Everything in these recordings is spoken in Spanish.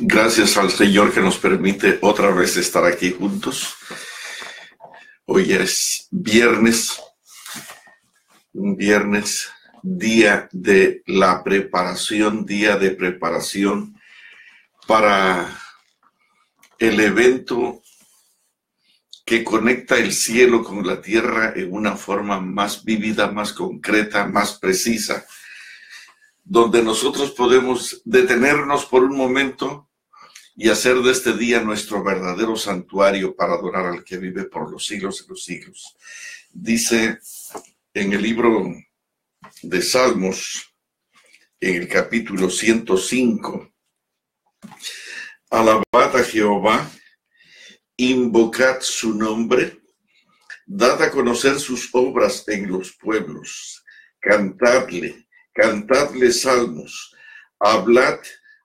Gracias al Señor que nos permite otra vez estar aquí juntos. Hoy es viernes, un viernes, día de preparación para el evento que conecta el cielo con la tierra en una forma más vívida, más concreta, más precisa, donde nosotros podemos detenernos por un momento y hacer de este día nuestro verdadero santuario para adorar al que vive por los siglos de los siglos. Dice en el libro de Salmos, en el capítulo 105, alabad a Jehová, invocad su nombre, dad a conocer sus obras en los pueblos, cantadle salmos, hablad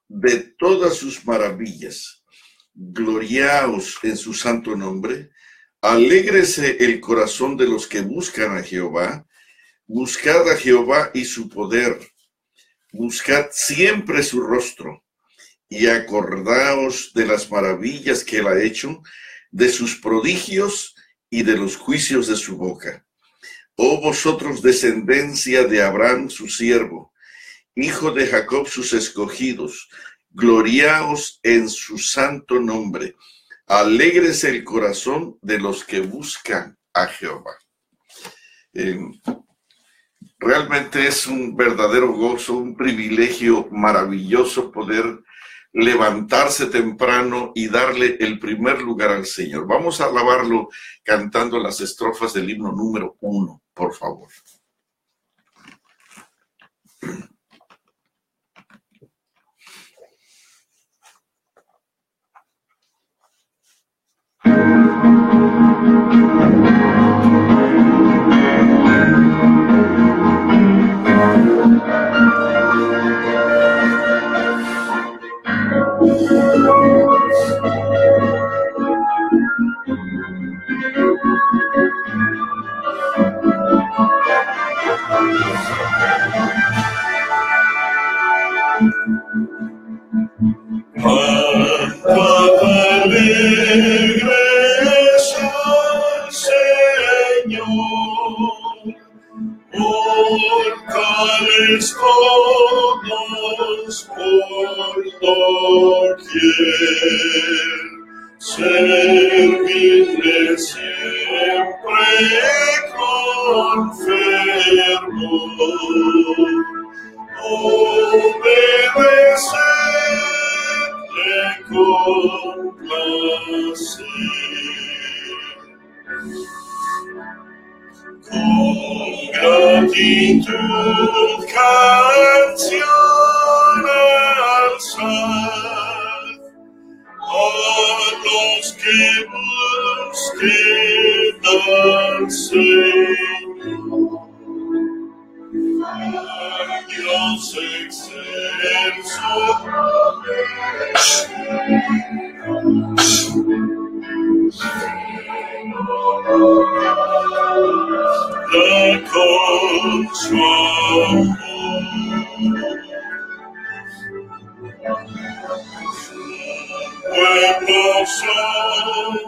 de todas sus maravillas, gloriaos en su santo nombre, alégrese el corazón de los que buscan a Jehová, buscad a Jehová y su poder, buscad siempre su rostro, y acordaos de las maravillas que él ha hecho, de sus prodigios y de los juicios de su boca. Oh vosotros, descendencia de Abraham su siervo, hijo de Jacob sus escogidos, gloriaos en su santo nombre, alégrese el corazón de los que buscan a Jehová. Realmente es un verdadero gozo, un privilegio maravilloso poder levantarse temprano y darle el primer lugar al Señor. Vamos a alabarlo cantando las estrofas del himno número 1, por favor. Servirle siempre con fervor, obedecerle con placer, con gratitud canción alzar a los que busquen al Señor. Dios excelso, da con su amor. Pueblos somos,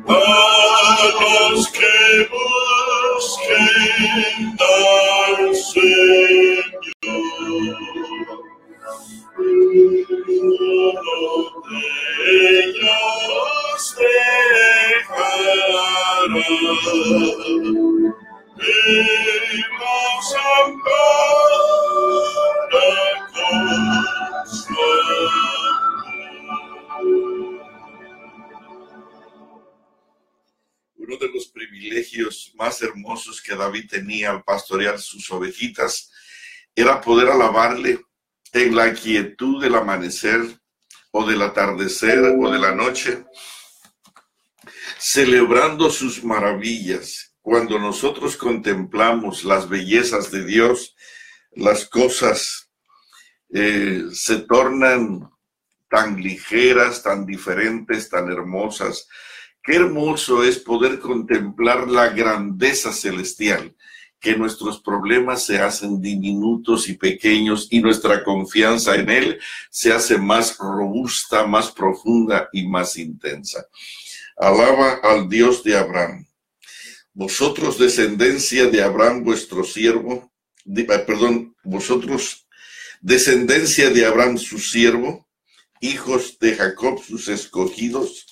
a los que busquen al Señor, uno de ellos dejará. Hemos ampara con su Uno de los privilegios más hermosos que David tenía al pastorear sus ovejitas era poder alabarle en la quietud del amanecer o del atardecer o de la noche, celebrando sus maravillas. Cuando nosotros contemplamos las bellezas de Dios, las cosas se tornan tan ligeras, tan diferentes, tan hermosas. Qué hermoso es poder contemplar la grandeza celestial. que nuestros problemas se hacen diminutos y pequeños y nuestra confianza en Él se hace más robusta, más profunda y más intensa. Alaba al Dios de Abraham. Vosotros, descendencia de Abraham, vuestro siervo, vosotros, descendencia de Abraham, su siervo, hijos de Jacob, sus escogidos.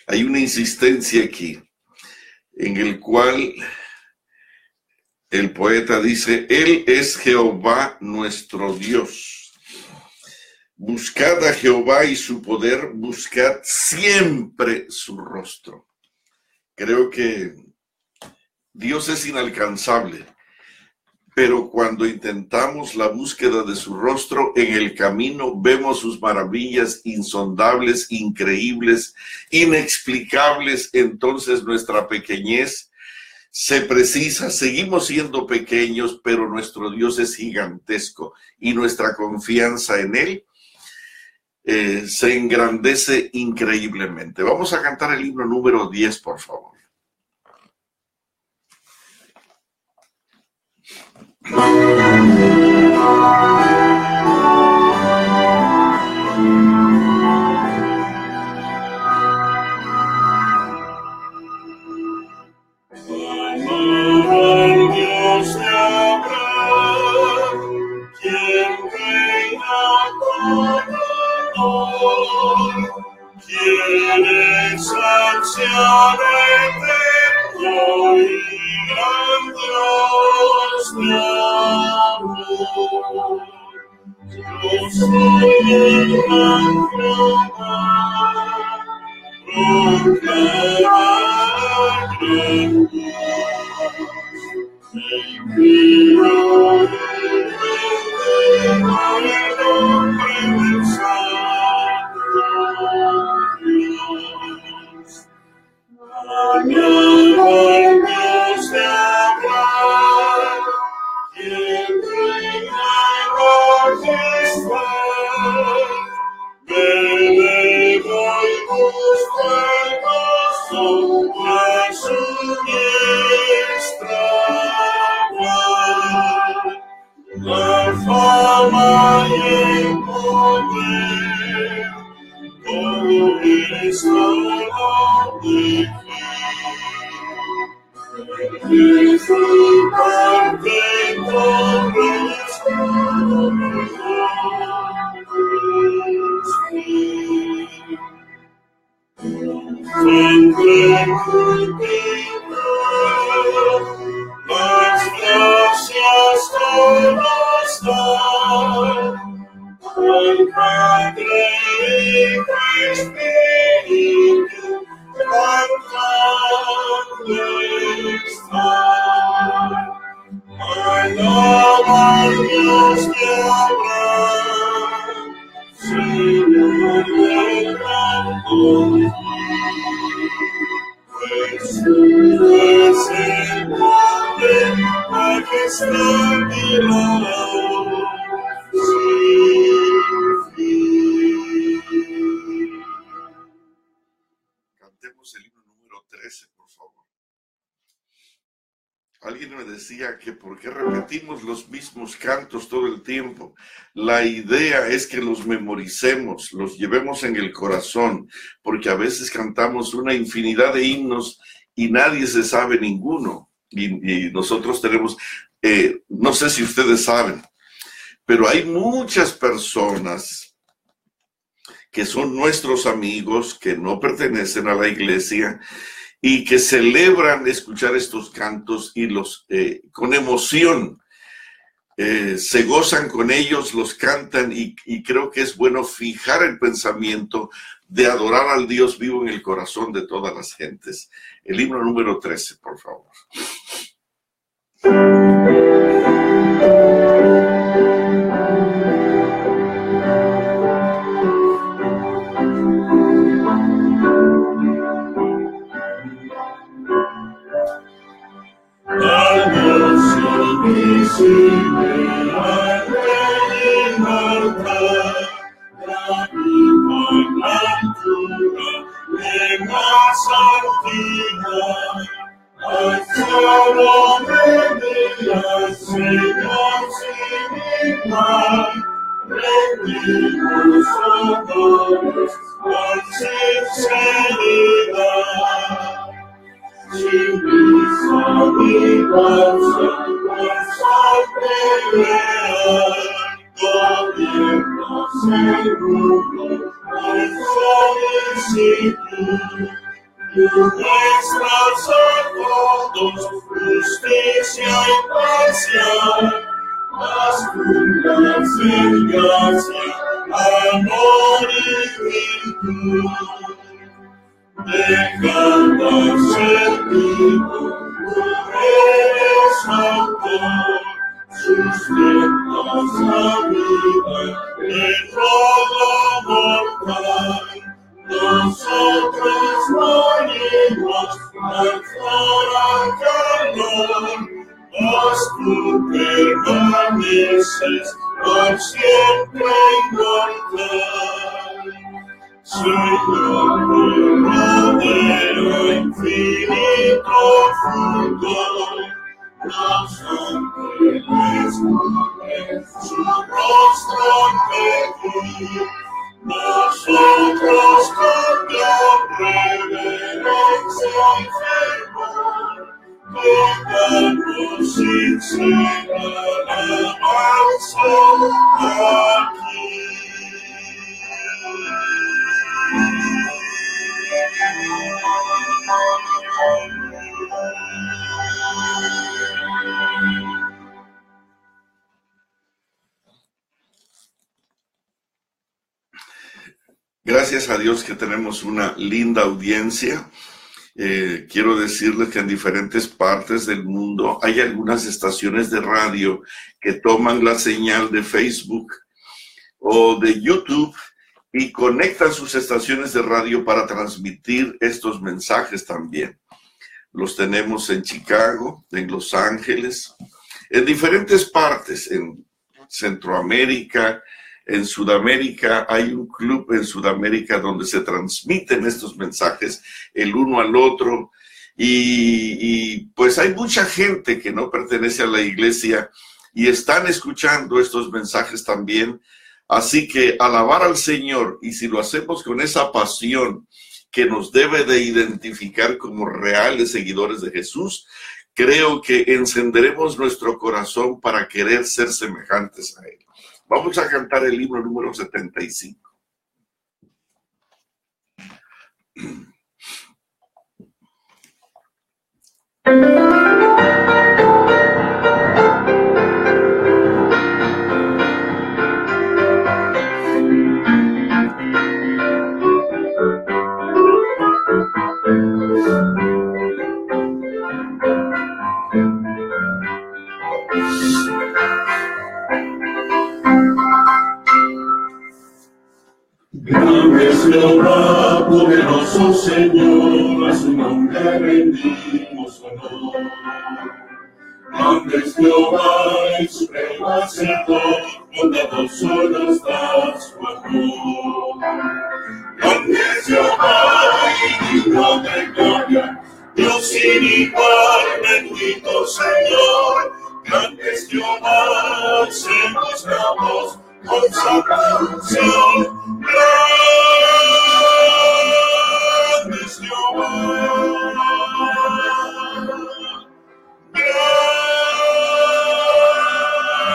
Hay una insistencia aquí en el cual el poeta dice: Él es Jehová nuestro Dios. Buscad a Jehová y su poder, buscad siempre su rostro. Creo que Dios es inalcanzable, pero cuando intentamos la búsqueda de su rostro, en el camino vemos sus maravillas insondables, increíbles, inexplicables. Entonces nuestra pequeñez se precisa, seguimos siendo pequeños, pero nuestro Dios es gigantesco y nuestra confianza en Él se engrandece increíblemente. Vamos a cantar el himno número 10, por favor. Dios de Abraham, quien reina con honor, quien exaltar eterno y gran Dios de amor. Yo soy el gran Jehová, proclama gran Dios. Envío el nombre del Santo Dios. Alaba al Dios de Abraham, quien reina en majestad. Me elevo y busco el gozo de su diestra. La fama y el poder, todo esto lo dejé. Su parte todo escudo me entre multitud, las gracias todas dan al Padre, Hijo, Espíritu, cantando están. Alaba al Dios de Abraham, Señor del gran confío. Jesús es el poder, majestad y la sin fin. Cantemos el himno número 13, por favor. Alguien me decía que por qué repetimos los mismos cantos todo el tiempo. La idea es que los memoricemos, los llevemos en el corazón, porque a veces cantamos una infinidad de himnos y nadie se sabe ninguno. Y nosotros tenemos, no sé si ustedes saben, pero hay muchas personas que son nuestros amigos, que no pertenecen a la iglesia, y que celebran escuchar estos cantos y los con emoción se gozan con ellos, los cantan y creo que es bueno fijar el pensamiento de adorar al Dios vivo en el corazón de todas las gentes. El himno número 13, por favor. Invisible, al Rey inmortal, la misma blancura de más antigua, solo me digas, Señor, sin igual, rendimos honores con sinceridad. Sin visa ni danza, pelear, gobiernos el mundo con solicitud. Nuestros ojos, justicia imparcial, las curas en gracia, amor y virtud. Dejando ser vivo, tú eres autor, sustentas la vida en todo mortal. Nosotros morimos, al calor, mas tú permaneces por siempre inmortal. Señor verdadero, infinito fulgor, los ángeles cubren su rostro ante ti. Nosotros con gran reverencia y fervor, tocamos sincera alabanza aquí. Gracias a Dios que tenemos una linda audiencia. Quiero decirles que en diferentes partes del mundo hay algunas estaciones de radio que toman la señal de Facebook o de YouTube y conectan sus estaciones de radio para transmitir estos mensajes también. Los tenemos en Chicago, en Los Ángeles, en diferentes partes, en Centroamérica, en Sudamérica. Hay un club en Sudamérica donde se transmiten estos mensajes el uno al otro y pues hay mucha gente que no pertenece a la iglesia y están escuchando estos mensajes también. Así que alabar al Señor, y si lo hacemos con esa pasión que nos debe de identificar como reales seguidores de Jesús, creo que encenderemos nuestro corazón para querer ser semejantes a Él. Vamos a cantar el himno número 75. Grande es Jehová, poderoso Señor, a su nombre rendimos honor. Grande es Jehová, el supremo hacedor, bondadoso nos da su amor. Grande es Jehová y digno de gloria, Dios sin igual, bendito Señor. Grande es Jehová, alcemos la voz con salvación. Grande es Jehová,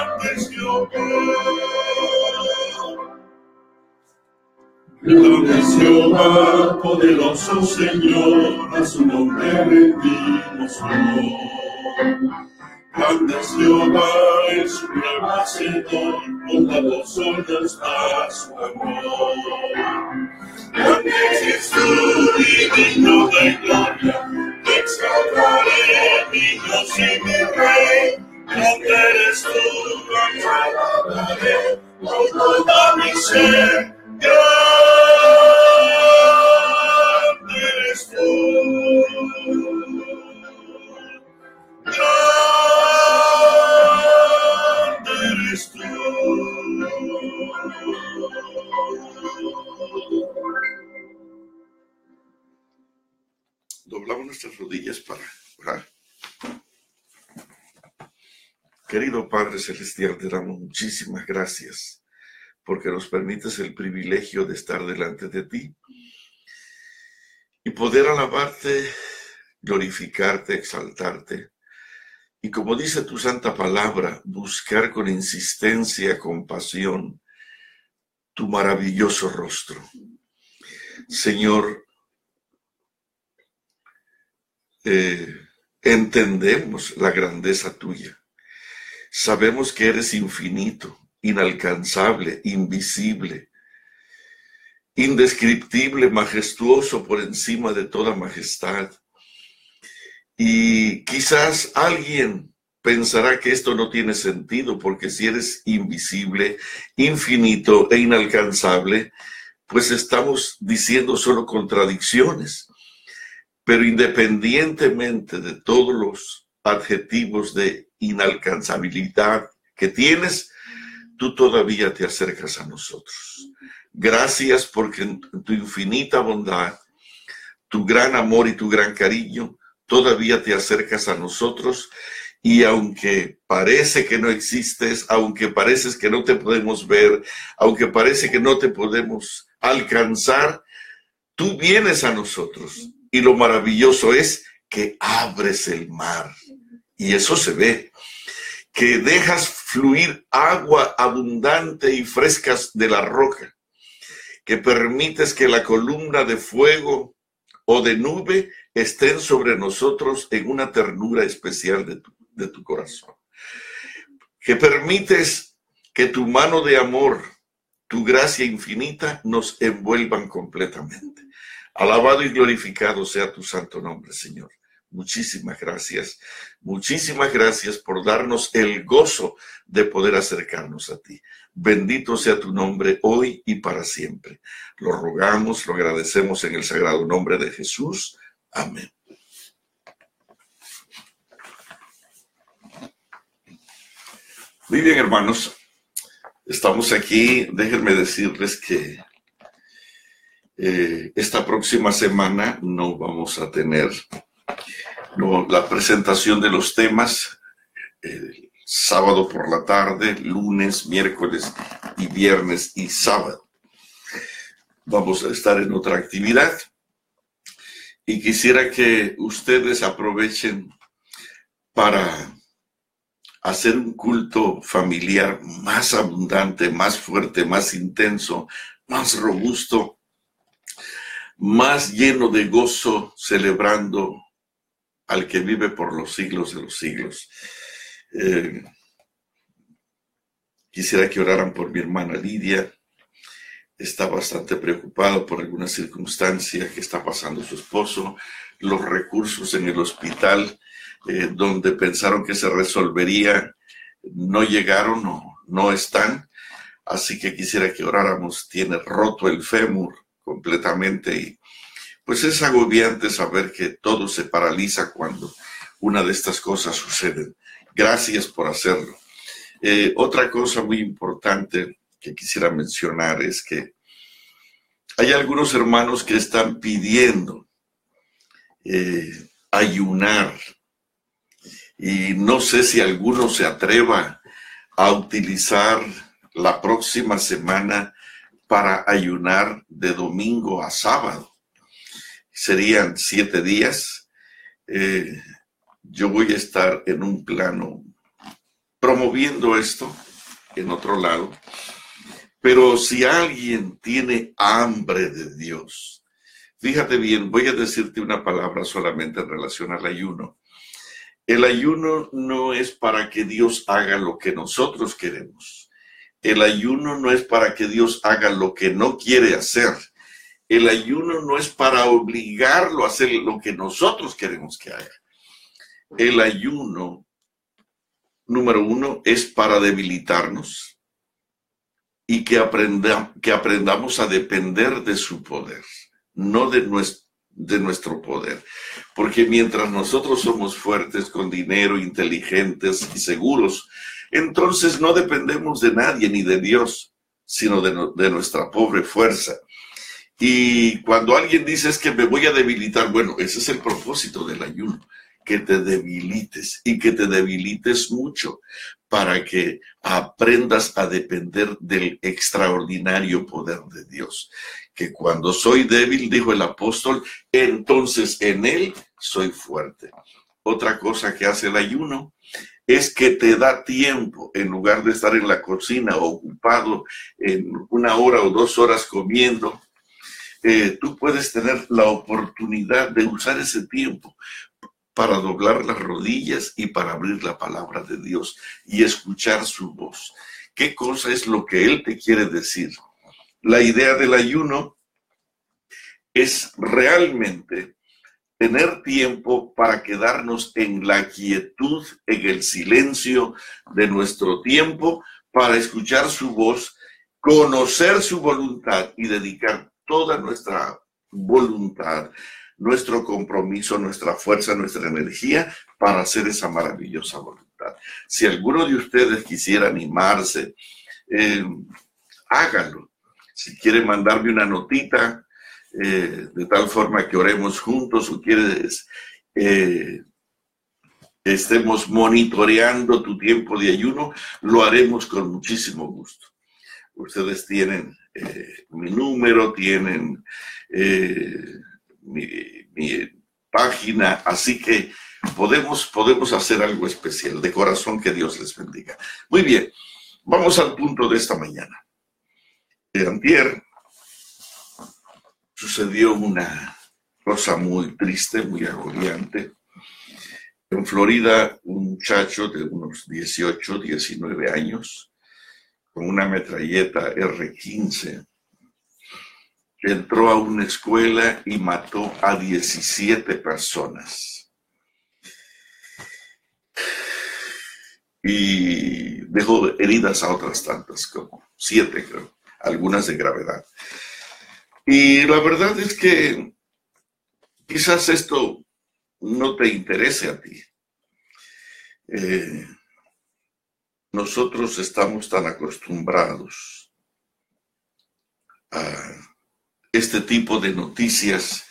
grande es Jehová, grande es Jehová, poderoso Señor, a su nombre rendimos honor. Grande es Jehová, el supremo hacedor, bondadoso nos da su amor. Grande es Jesús y digno de gloria, te exaltaré, mi Dios y mi Rey. Grande eres tú, te alabaré con toda mi ser. Grande eres tú. Grande eres tú. Doblamos nuestras rodillas para orar. Querido Padre Celestial, te damos muchísimas gracias porque nos permites el privilegio de estar delante de ti y poder alabarte, glorificarte, exaltarte. Y como dice tu santa palabra, buscar con insistencia, con pasión, tu maravilloso rostro. Señor, entendemos la grandeza tuya. Sabemos que eres infinito, inalcanzable, invisible, indescriptible, majestuoso por encima de toda majestad. Y quizás alguien pensará que esto no tiene sentido, porque si eres invisible, infinito e inalcanzable, pues estamos diciendo solo contradicciones. Pero independientemente de todos los adjetivos de inalcanzabilidad que tienes, tú todavía te acercas a nosotros. Gracias porque en tu infinita bondad, tu gran amor y tu gran cariño, todavía te acercas a nosotros. Y aunque parece que no existes, aunque parece que no te podemos ver, aunque parece que no te podemos alcanzar, tú vienes a nosotros. Y lo maravilloso es que abres el mar. Y eso se ve. Que dejas fluir agua abundante y frescas de la roca. Que permites que la columna de fuego o de nube estén sobre nosotros en una ternura especial de tu corazón. Que permites que tu mano de amor, tu gracia infinita nos envuelvan completamente. Alabado y glorificado sea tu santo nombre, Señor. Muchísimas gracias por darnos el gozo de poder acercarnos a ti. Bendito sea tu nombre hoy y para siempre. Lo rogamos, lo agradecemos en el sagrado nombre de Jesús. Amén. Muy bien, hermanos. Estamos aquí. Déjenme decirles que esta próxima semana no vamos a tener la presentación de los temas. Sábado por la tarde, lunes, miércoles y viernes y sábado. Vamos a estar en otra actividad. Y quisiera que ustedes aprovechen para hacer un culto familiar más abundante, más fuerte, más intenso, más robusto, más lleno de gozo, celebrando al que vive por los siglos de los siglos. Quisiera que oraran por mi hermana Lidia. Está bastante preocupado por alguna circunstancia que está pasando su esposo. Los recursos en el hospital, donde pensaron que se resolvería, no llegaron o no están. Así que quisiera que oráramos. Tiene roto el fémur completamente y pues es agobiante saber que todo se paraliza cuando una de estas cosas suceden. Gracias por hacerlo. Otra cosa muy importante que quisiera mencionar es que hay algunos hermanos que están pidiendo ayunar, y no sé si alguno se atreva a utilizar la próxima semana para ayunar de domingo a sábado. Serían 7 días. Yo voy a estar en un plano promoviendo esto en otro lado. Pero si alguien tiene hambre de Dios, fíjate bien, voy a decirte una palabra solamente en relación al ayuno. El ayuno no es para que Dios haga lo que nosotros queremos. El ayuno no es para que Dios haga lo que no quiere hacer. El ayuno no es para obligarlo a hacer lo que nosotros queremos que haga. El ayuno, número 1, es para debilitarnos y que aprendamos a depender de su poder, no de nuestro poder. Porque mientras nosotros somos fuertes, con dinero, inteligentes y seguros, entonces no dependemos de nadie ni de Dios, sino de nuestra pobre fuerza. Y cuando alguien dice es que me voy a debilitar, bueno, ese es el propósito del ayuno, que te debilites y que te debilites mucho para que aprendas a depender del extraordinario poder de Dios. Que cuando soy débil, dijo el apóstol, entonces en él soy fuerte. Otra cosa que hace el ayuno es que te da tiempo, en lugar de estar en la cocina ocupado en 1 hora o 2 horas comiendo, tú puedes tener la oportunidad de usar ese tiempo para doblar las rodillas y para abrir la palabra de Dios y escuchar su voz. ¿Qué cosa es lo que Él te quiere decir? La idea del ayuno es realmente tener tiempo para quedarnos en la quietud, en el silencio de nuestro tiempo, para escuchar su voz, conocer su voluntad y dedicar toda nuestra voluntad, nuestro compromiso, nuestra fuerza, nuestra energía para hacer esa maravillosa voluntad. Si alguno de ustedes quisiera animarse, hágalo. Si quiere mandarme una notita, de tal forma que oremos juntos, o quieres estemos monitoreando tu tiempo de ayuno, lo haremos con muchísimo gusto. Ustedes tienen mi número, tienen mi página, así que podemos hacer algo especial. De corazón, que Dios les bendiga. Muy bien, vamos al punto de esta mañana. Antier sucedió una cosa muy triste, muy agobiante. En Florida, un muchacho de unos 18, 19 años, con una metralleta R-15, entró a una escuela y mató a 17 personas. Y dejó heridas a otras tantas, como 7, creo, algunas de gravedad. Y la verdad es que quizás esto no te interese a ti. Nosotros estamos tan acostumbrados a este tipo de noticias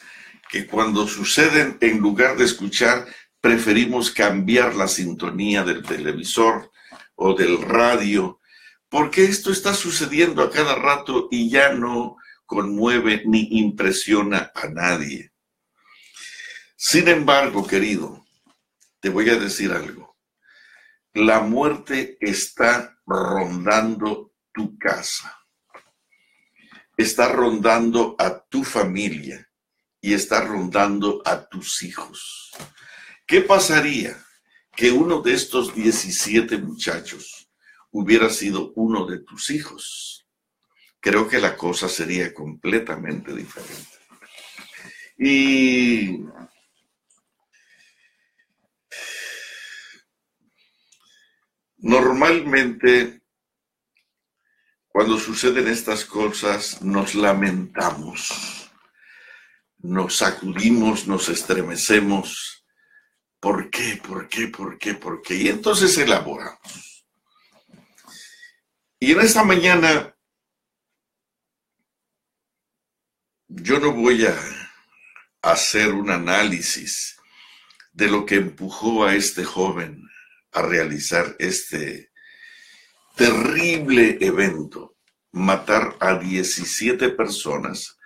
que cuando suceden, en lugar de escuchar, preferimos cambiar la sintonía del televisor o del radio, porque esto está sucediendo a cada rato y ya no conmueve ni impresiona a nadie. Sin embargo, querido, te voy a decir algo. La muerte está rondando tu casa, está rondando a tu familia y está rondando a tus hijos. ¿Qué pasaría que uno de estos 17 muchachos hubiera sido uno de tus hijos? Creo que la cosa sería completamente diferente. Y normalmente, cuando suceden estas cosas, nos lamentamos, nos sacudimos, nos estremecemos. ¿Por qué? ¿Por qué? ¿Por qué? ¿Por qué? Y entonces elaboramos. Y en esta mañana, yo no voy a hacer un análisis de lo que empujó a este joven a realizar este terrible evento, matar a 17 personas,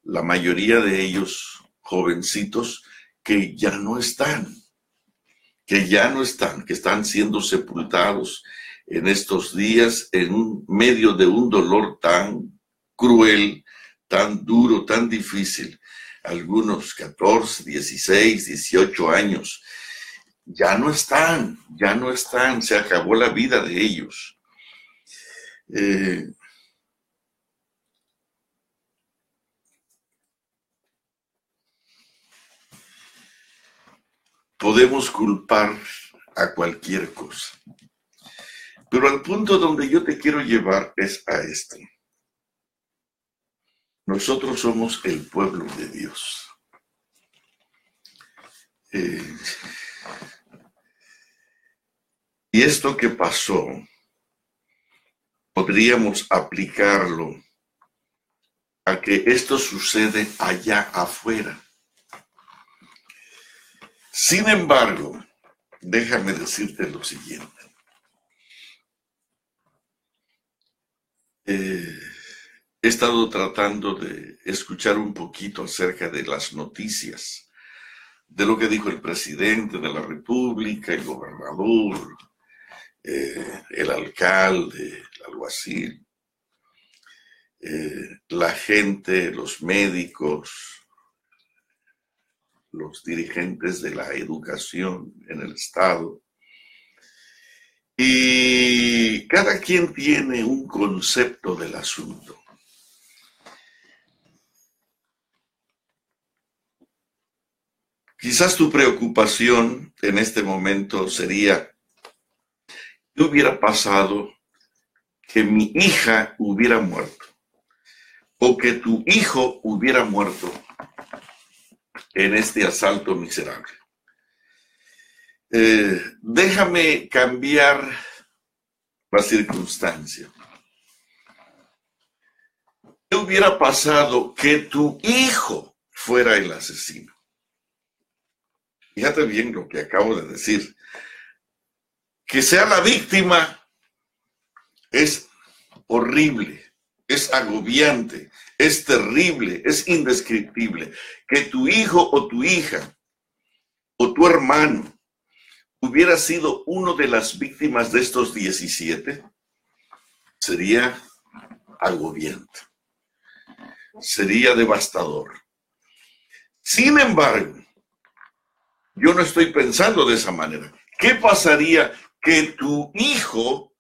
la mayoría de ellos jovencitos que ya no están, que están siendo sepultados en estos días en medio de un dolor tan cruel, tan duro, tan difícil. Algunos 14, 16, 18 años, ya no están, se acabó la vida de ellos. Podemos culpar a cualquier cosa, pero al punto donde yo te quiero llevar es a esto. Nosotros somos el pueblo de Dios. Y esto que pasó, podríamos aplicarlo a que esto sucede allá afuera. Sin embargo, déjame decirte lo siguiente. He estado tratando de escuchar un poquito acerca de las noticias, de lo que dijo el presidente de la República, el gobernador, el alcalde, el alguacil, la gente, los médicos, los dirigentes de la educación en el Estado. Y cada quien tiene un concepto del asunto. Quizás tu preocupación en este momento sería, ¿qué hubiera pasado que mi hija hubiera muerto? O que tu hijo hubiera muerto en este asalto miserable. Déjame cambiar la circunstancia. ¿Qué hubiera pasado que tu hijo fuera el asesino? Fíjate bien lo que acabo de decir. Que sea la víctima es horrible, es agobiante, es terrible, es indescriptible. Que tu hijo o tu hija o tu hermano hubiera sido uno de las víctimas de estos 17, sería agobiante, sería devastador. Sin embargo, yo no estoy pensando de esa manera. ¿Qué pasaría que tu hijo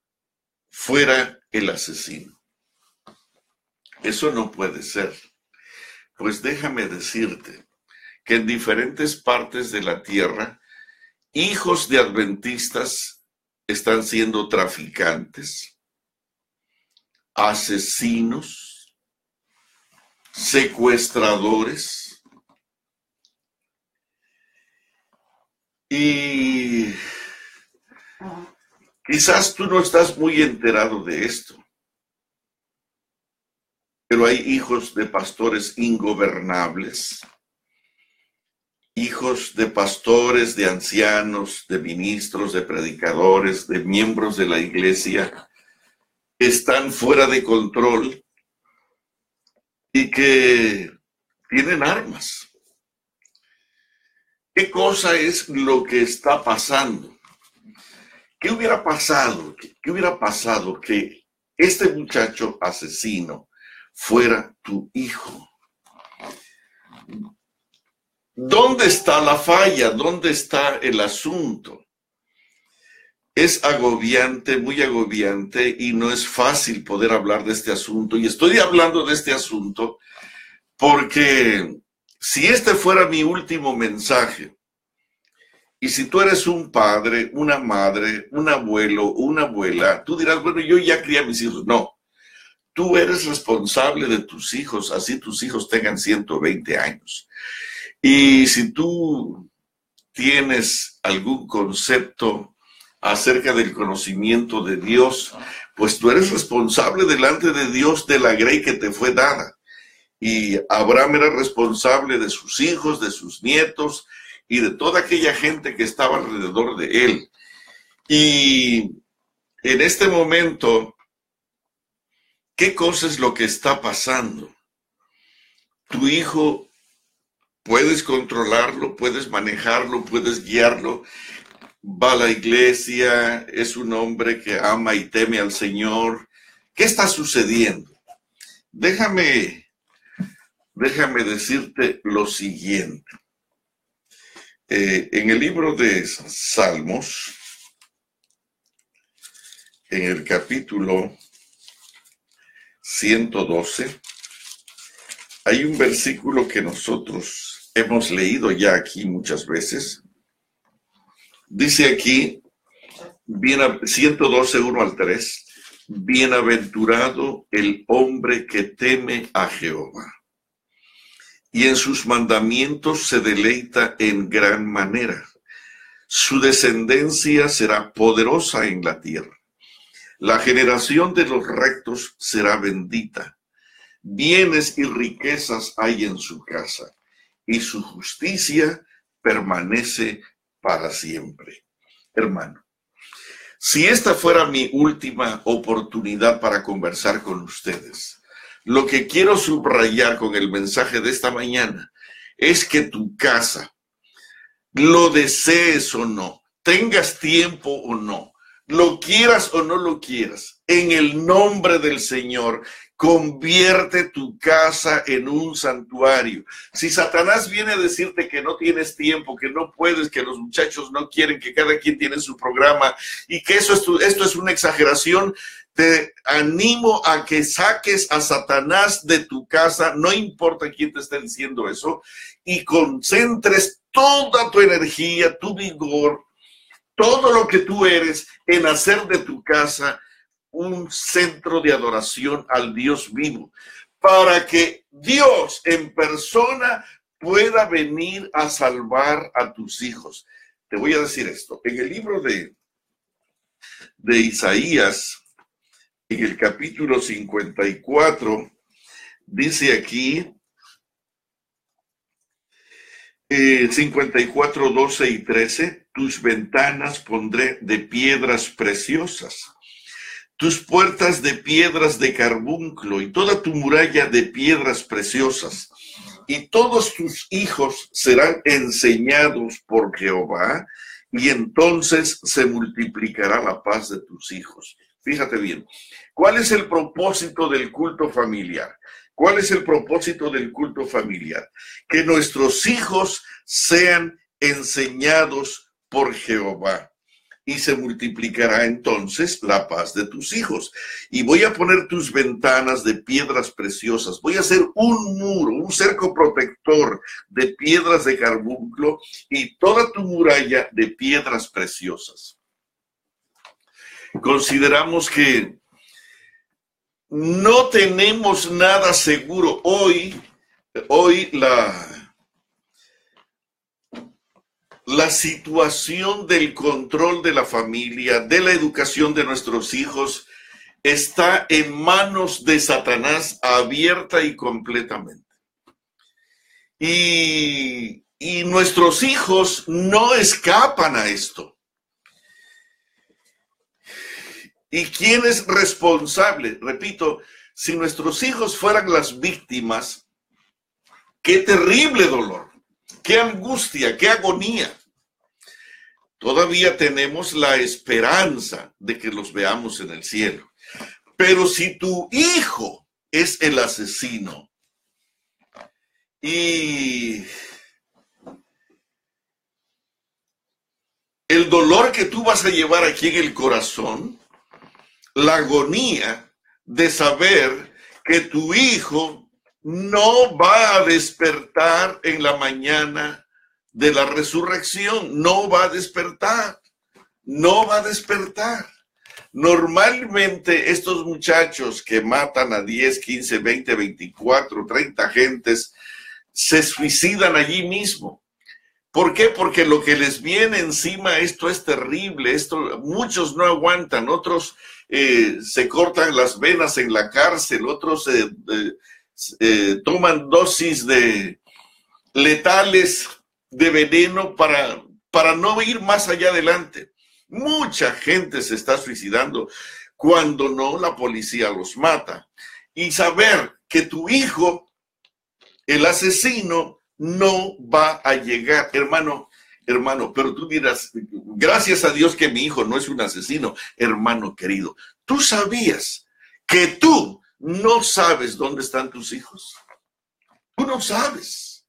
fuera el asesino? Eso no puede ser. Pues déjame decirte que en diferentes partes de la tierra, hijos de adventistas están siendo traficantes, asesinos, secuestradores. Y quizás tú no estás muy enterado de esto, pero hay hijos de pastores ingobernables, hijos de pastores, de ancianos, de ministros, de predicadores, de miembros de la iglesia, que están fuera de control y que tienen armas. ¿Qué cosa es lo que está pasando? ¿Qué hubiera pasado? ¿Qué hubiera pasado que este muchacho asesino fuera tu hijo? ¿Dónde está la falla? ¿Dónde está el asunto? Es agobiante, muy agobiante, y no es fácil poder hablar de este asunto. Y estoy hablando de este asunto porque si este fuera mi último mensaje, y si tú eres un padre, una madre, un abuelo, una abuela, tú dirás, bueno, yo ya crié a mis hijos. No, tú eres responsable de tus hijos, así tus hijos tengan 120 años. Y si tú tienes algún concepto acerca del conocimiento de Dios, pues tú eres responsable delante de Dios de la grey que te fue dada. Y Abraham era responsable de sus hijos, de sus nietos y de toda aquella gente que estaba alrededor de él. Y en este momento, ¿qué cosa es lo que está pasando? Tu hijo, puedes controlarlo, puedes manejarlo, puedes guiarlo. Va a la iglesia, es un hombre que ama y teme al Señor. ¿Qué está sucediendo? Déjame decirte lo siguiente. En el libro de Salmos, en el capítulo 112, hay un versículo que nosotros hemos leído ya aquí muchas veces. Dice aquí, 112, 1 al 3, bienaventurado el hombre que teme a Jehová, y en sus mandamientos se deleita en gran manera. Su descendencia será poderosa en la tierra. La generación de los rectos será bendita. Bienes y riquezas hay en su casa, y su justicia permanece para siempre. Hermano, si esta fuera mi última oportunidad para conversar con ustedes, lo que quiero subrayar con el mensaje de esta mañana es que tu casa, lo desees o no, tengas tiempo o no, lo quieras o no lo quieras, en el nombre del Señor, convierte tu casa en un santuario. Si Satanás viene a decirte que no tienes tiempo, que no puedes, que los muchachos no quieren, que cada quien tiene su programa y que esto es una exageración, te animo a que saques a Satanás de tu casa, no importa quién te esté diciendo eso, y concentres toda tu energía, tu vigor, todo lo que tú eres en hacer de tu casa un centro de adoración al Dios vivo, para que Dios en persona pueda venir a salvar a tus hijos. Te voy a decir esto. En el libro de Isaías, en el capítulo 54, dice aquí, 54, 12 y 13, tus ventanas pondré de piedras preciosas, tus puertas de piedras de carbunclo y toda tu muralla de piedras preciosas. Y todos tus hijos serán enseñados por Jehová, y entonces se multiplicará la paz de tus hijos. Fíjate bien, ¿cuál es el propósito del culto familiar? ¿Cuál es el propósito del culto familiar? Que nuestros hijos sean enseñados por Jehová. Y se multiplicará entonces la paz de tus hijos. Y voy a poner tus ventanas de piedras preciosas. Voy a hacer un muro, un cerco protector de piedras de carbunclo y toda tu muralla de piedras preciosas. Consideramos que no tenemos nada seguro. Hoy la situación del control de la familia, de la educación de nuestros hijos, está en manos de Satanás abierta y completamente. Y nuestros hijos no escapan a esto. ¿Y quién es responsable? Repito, si nuestros hijos fueran las víctimas, qué terrible dolor, qué angustia, qué agonía. Todavía tenemos la esperanza de que los veamos en el cielo. Pero si tu hijo es el asesino y el dolor que tú vas a llevar aquí en el corazón, la agonía de saber que tu hijo no va a despertar en la mañana de la resurrección, no va a despertar. Normalmente estos muchachos que matan a 10, 15, 20, 24, 30 gentes, se suicidan allí mismo. ¿Por qué? Porque lo que les viene encima, esto es terrible, muchos no aguantan, otros se cortan las venas en la cárcel, otros toman dosis de letales de veneno para no ir más allá adelante. Mucha gente se está suicidando cuando no la policía los mata. Y saber que tu hijo, el asesino, no va a llegar. Hermano, pero tú dirás, gracias a Dios que mi hijo no es un asesino. Hermano querido, ¿tú sabías que tú no sabes dónde están tus hijos? Tú no sabes.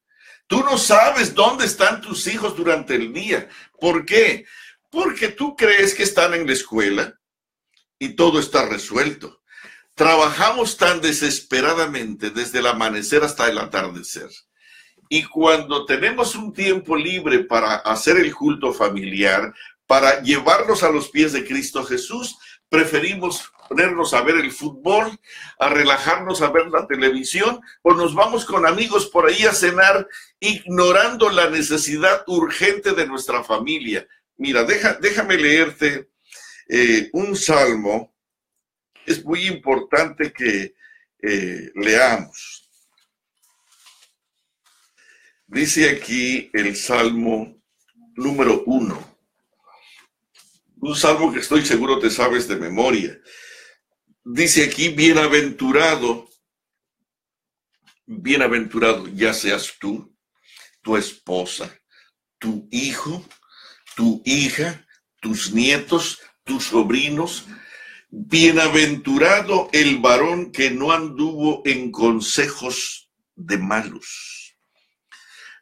Tú no sabes dónde están tus hijos durante el día. ¿Por qué? Porque tú crees que están en la escuela y todo está resuelto. Trabajamos tan desesperadamente desde el amanecer hasta el atardecer. Y cuando tenemos un tiempo libre para hacer el culto familiar, para llevarnos a los pies de Cristo Jesús, preferimos ponernos a ver el fútbol, a relajarnos a ver la televisión, o nos vamos con amigos por ahí a cenar, ignorando la necesidad urgente de nuestra familia. Mira, déjame leerte un salmo. Es muy importante que leamos. Dice aquí el Salmo número 1. Un salmo que estoy seguro te sabes de memoria. Dice aquí, bienaventurado, ya seas tú, tu esposa, tu hijo, tu hija, tus nietos, tus sobrinos. Bienaventurado el varón que no anduvo en consejos de malos.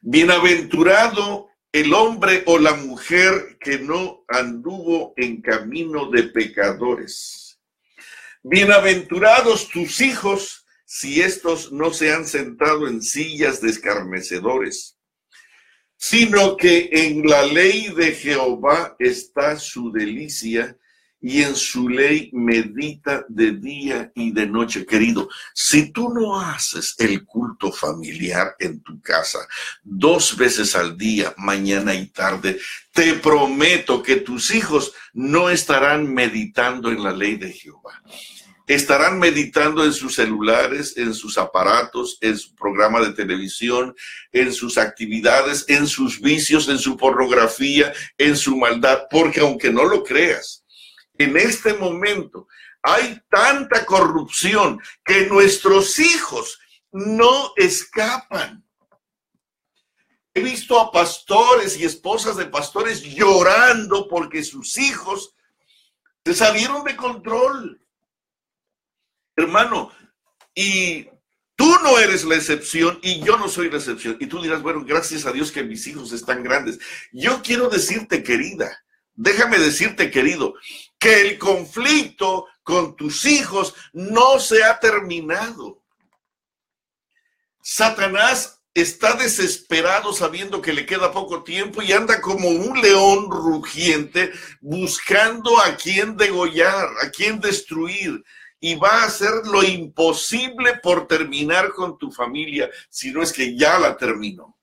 Bienaventurado el hombre o la mujer que no anduvo en camino de pecadores. Bienaventurados tus hijos si estos no se han sentado en sillas de escarnecedores, sino que en la ley de Jehová está su delicia, y en su ley medita de día y de noche. Querido, si tú no haces el culto familiar en tu casa 2 veces al día, mañana y tarde, te prometo que tus hijos no estarán meditando en la ley de Jehová. Estarán meditando en sus celulares, en sus aparatos, en su programa de televisión, en sus actividades, en sus vicios, en su pornografía, en su maldad, porque aunque no lo creas, en este momento hay tanta corrupción que nuestros hijos no escapan. He visto a pastores y esposas de pastores llorando porque sus hijos se salieron de control. Hermano, y tú no eres la excepción y yo no soy la excepción. Y tú dirás, bueno, gracias a Dios que mis hijos están grandes. Yo quiero decirte, querida, déjame decirte, querido, que el conflicto con tus hijos no se ha terminado. Satanás está desesperado sabiendo que le queda poco tiempo y anda como un león rugiente buscando a quien degollar, a quien destruir. Y va a hacer lo imposible por terminar con tu familia, si no es que ya la terminó.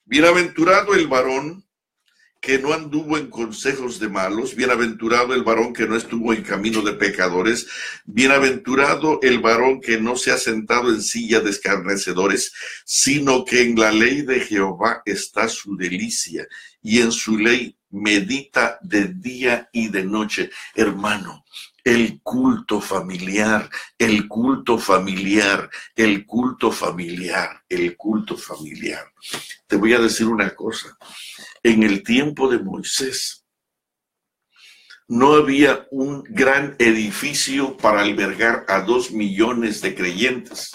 Bienaventurado el varón que no anduvo en consejos de malos, bienaventurado el varón que no estuvo en camino de pecadores, bienaventurado el varón que no se ha sentado en silla de escarnecedores, sino que en la ley de Jehová está su delicia, y en su ley medita de día y de noche. Hermano, el culto familiar, el culto familiar, el culto familiar, el culto familiar. Te voy a decir una cosa. En el tiempo de Moisés, no había un gran edificio para albergar a 2 millones de creyentes.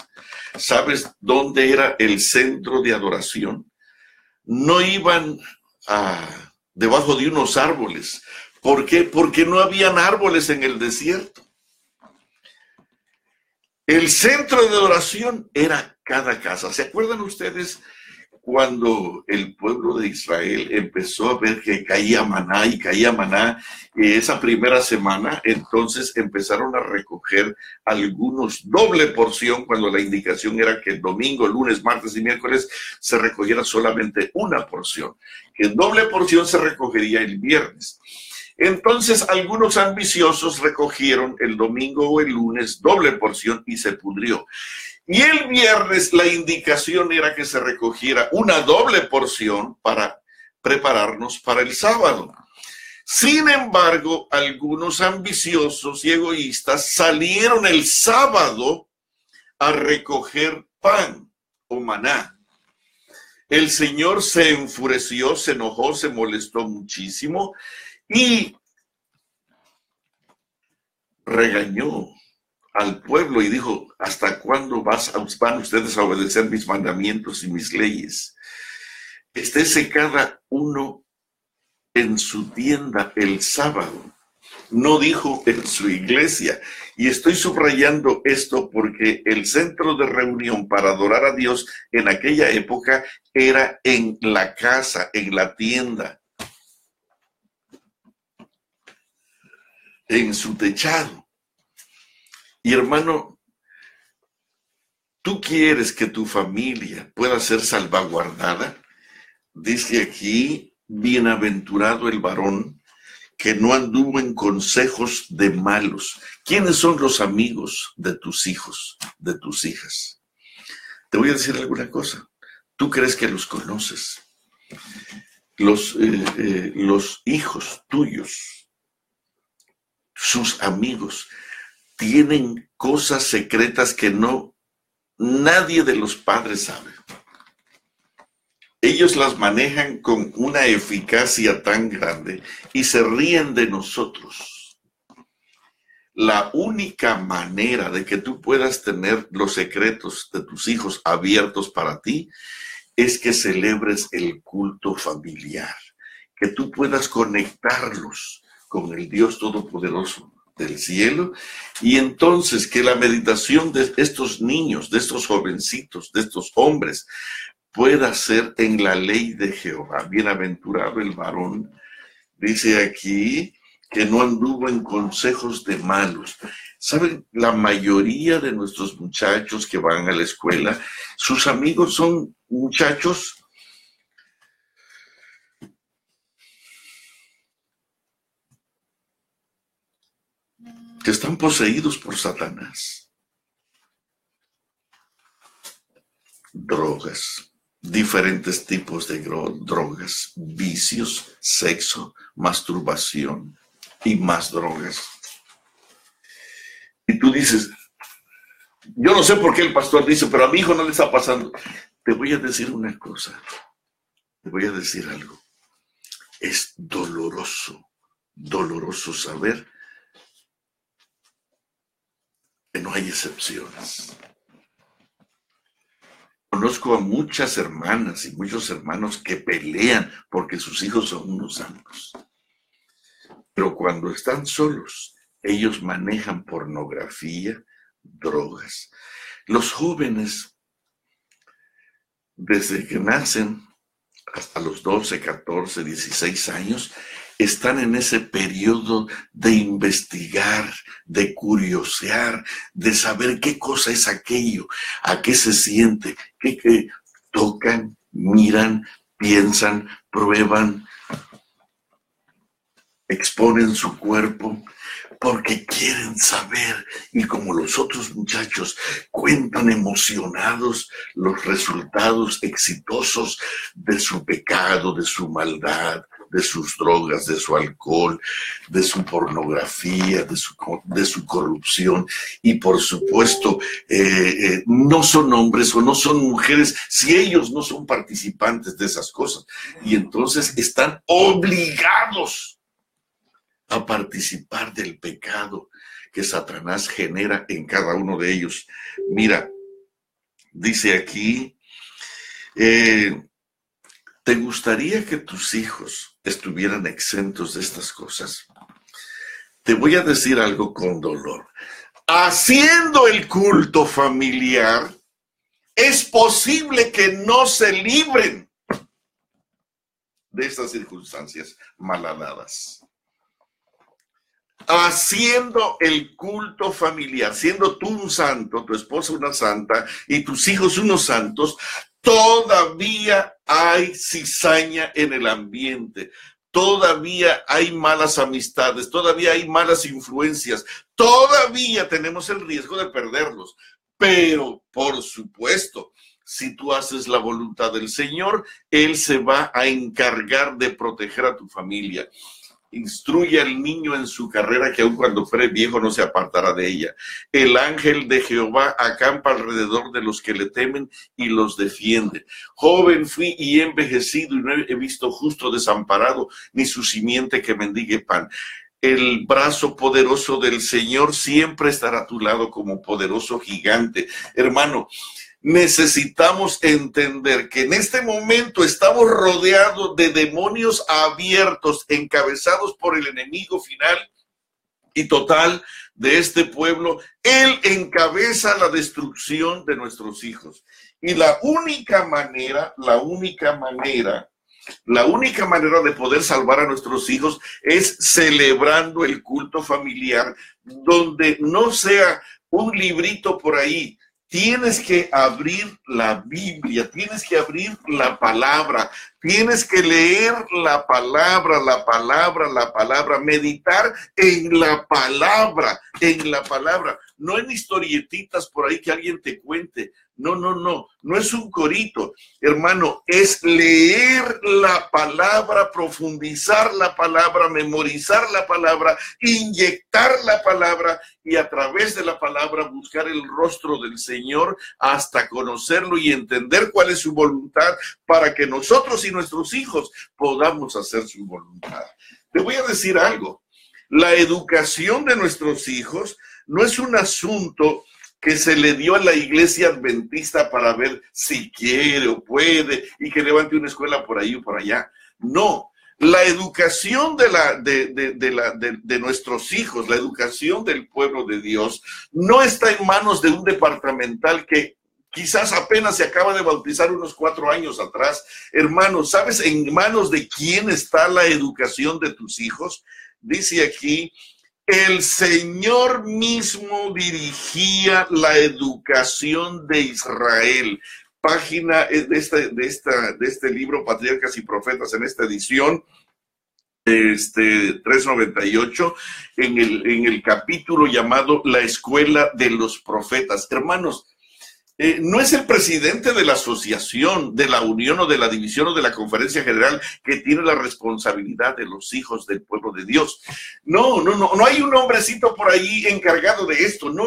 ¿Sabes dónde era el centro de adoración? No iban debajo de unos árboles. ¿Por qué? Porque no habían árboles en el desierto. El centro de adoración era cada casa. ¿Se acuerdan ustedes cuando el pueblo de Israel empezó a ver que caía maná y caía maná esa primera semana? Entonces empezaron a recoger algunos doble porción, cuando la indicación era que el domingo, lunes, martes y miércoles se recogiera solamente una porción, que doble porción se recogería el viernes. Entonces algunos ambiciosos recogieron el domingo o el lunes doble porción y se pudrió. Y el viernes la indicación era que se recogiera una doble porción para prepararnos para el sábado. Sin embargo, algunos ambiciosos y egoístas salieron el sábado a recoger pan o maná. El Señor se enfureció, se enojó, se molestó muchísimo y regañó al pueblo y dijo: ¿hasta cuándo van ustedes a obedecer mis mandamientos y mis leyes? Estése cada uno en su tienda el sábado. No dijo en su iglesia. Y estoy subrayando esto porque el centro de reunión para adorar a Dios en aquella época era en la casa, en la tienda, en su techado. Y hermano, ¿tú quieres que tu familia pueda ser salvaguardada? Dice aquí: bienaventurado el varón que no anduvo en consejos de malos. ¿Quiénes son los amigos de tus hijos, de tus hijas? Te voy a decir alguna cosa. ¿Tú crees que los conoces? los hijos tuyos, sus amigos, tienen cosas secretas que nadie de los padres sabe. Ellos las manejan con una eficacia tan grande y se ríen de nosotros. La única manera de que tú puedas tener los secretos de tus hijos abiertos para ti es que celebres el culto familiar, que tú puedas conectarlos con el Dios Todopoderoso del cielo, y entonces que la meditación de estos niños, de estos jovencitos, de estos hombres, pueda ser en la ley de Jehová. Bienaventurado el varón, dice aquí, que no anduvo en consejos de malos. ¿Saben? La mayoría de nuestros muchachos que van a la escuela, sus amigos son muchachos que están poseídos por Satanás. Drogas, diferentes tipos de drogas, vicios, sexo, masturbación y más drogas. Y tú dices, yo no sé por qué el pastor dice, pero a mi hijo no le está pasando. Te voy a decir una cosa, te voy a decir algo. Es doloroso saber que no hay excepciones. Conozco a muchas hermanas y muchos hermanos que pelean porque sus hijos son unos santos. Pero cuando están solos, ellos manejan pornografía, drogas. Los jóvenes, desde que nacen hasta los 12, 14, 16 años, están en ese periodo de investigar, de curiosear, de saber qué cosa es aquello, a qué se siente, qué tocan, miran, piensan, prueban, exponen su cuerpo, porque quieren saber, y como los otros muchachos cuentan emocionados los resultados exitosos de su pecado, de su maldad, de sus drogas, de su alcohol, de su pornografía, de su corrupción, y por supuesto no son hombres o no son mujeres si ellos no son participantes de esas cosas, y entonces están obligados a participar del pecado que Satanás genera en cada uno de ellos. Mira, dice aquí, ¿te gustaría que tus hijos estuvieran exentos de estas cosas? Te voy a decir algo con dolor. Haciendo el culto familiar, es posible que no se libren de estas circunstancias malhadadas. Haciendo el culto familiar, siendo tú un santo, tu esposa una santa y tus hijos unos santos, todavía hay cizaña en el ambiente, todavía hay malas amistades, todavía hay malas influencias, todavía tenemos el riesgo de perderlos. Pero, por supuesto, si tú haces la voluntad del Señor, Él se va a encargar de proteger a tu familia. Instruye al niño en su carrera, que aun cuando fuere viejo no se apartará de ella. El ángel de Jehová acampa alrededor de los que le temen y los defiende. Joven fui y he envejecido y no he visto justo desamparado, ni su simiente que mendigue pan. El brazo poderoso del Señor siempre estará a tu lado como poderoso gigante. Hermano, necesitamos entender que en este momento estamos rodeados de demonios abiertos, encabezados por el enemigo final y total de este pueblo. Él encabeza la destrucción de nuestros hijos. Y la única manera de poder salvar a nuestros hijos es celebrando el culto familiar, donde no sea un librito por ahí. Tienes que abrir la Biblia, tienes que abrir la palabra, Tienes que leer la palabra, la palabra, la palabra, meditar en la palabra, no en historietitas por ahí que alguien te cuente. No, no, no, no es un corito, hermano, es leer la palabra, profundizar la palabra, memorizar la palabra, inyectar la palabra y a través de la palabra buscar el rostro del Señor hasta conocerlo y entender cuál es su voluntad para que nosotros y nuestros hijos podamos hacer su voluntad. Te voy a decir algo, la educación de nuestros hijos no es un asunto que se le dio a la iglesia adventista para ver si quiere o puede y que levante una escuela por ahí o por allá. No, la educación de nuestros hijos, la educación del pueblo de Dios, no está en manos de un departamental que quizás apenas se acaba de bautizar unos 4 años atrás. Hermanos, ¿sabes en manos de quién está la educación de tus hijos? Dice aquí, el Señor mismo dirigía la educación de Israel. Página de este libro, Patriarcas y Profetas, en esta edición, 398, en el capítulo llamado La Escuela de los Profetas. Hermanos, no es el presidente de la asociación, de la unión o de la división o de la conferencia general que tiene la responsabilidad de los hijos del pueblo de Dios. No hay un hombrecito por ahí encargado de esto. No.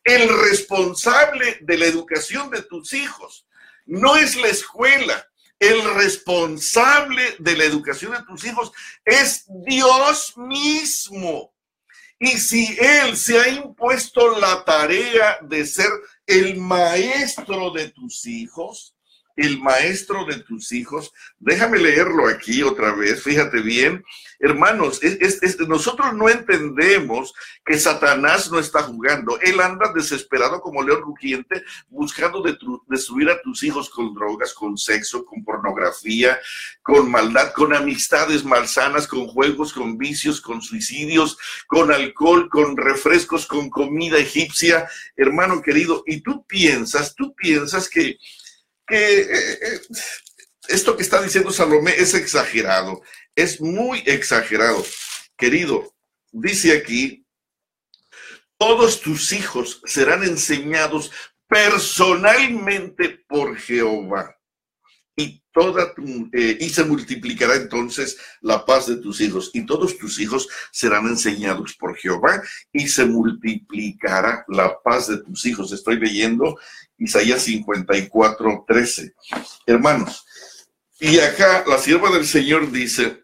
El responsable de la educación de tus hijos no es la escuela. El responsable de la educación de tus hijos es Dios mismo. Y si Él se ha impuesto la tarea de ser el maestro de tus hijos, déjame leerlo aquí otra vez, fíjate bien. Hermanos, nosotros no entendemos que Satanás no está jugando. Él anda desesperado como león rugiente, buscando destruir a tus hijos con drogas, con sexo, con pornografía, con maldad, con amistades malsanas, con juegos, con vicios, con suicidios, con alcohol, con refrescos, con comida egipcia. Hermano querido, y tú piensas que esto que está diciendo Salomé es exagerado, es muy exagerado. Querido, dice aquí, todos tus hijos serán enseñados personalmente por Jehová y se multiplicará entonces la paz de tus hijos, y todos tus hijos serán enseñados por Jehová y se multiplicará la paz de tus hijos. Estoy leyendo Isaías 54:13. Hermanos, y acá la sierva del Señor dice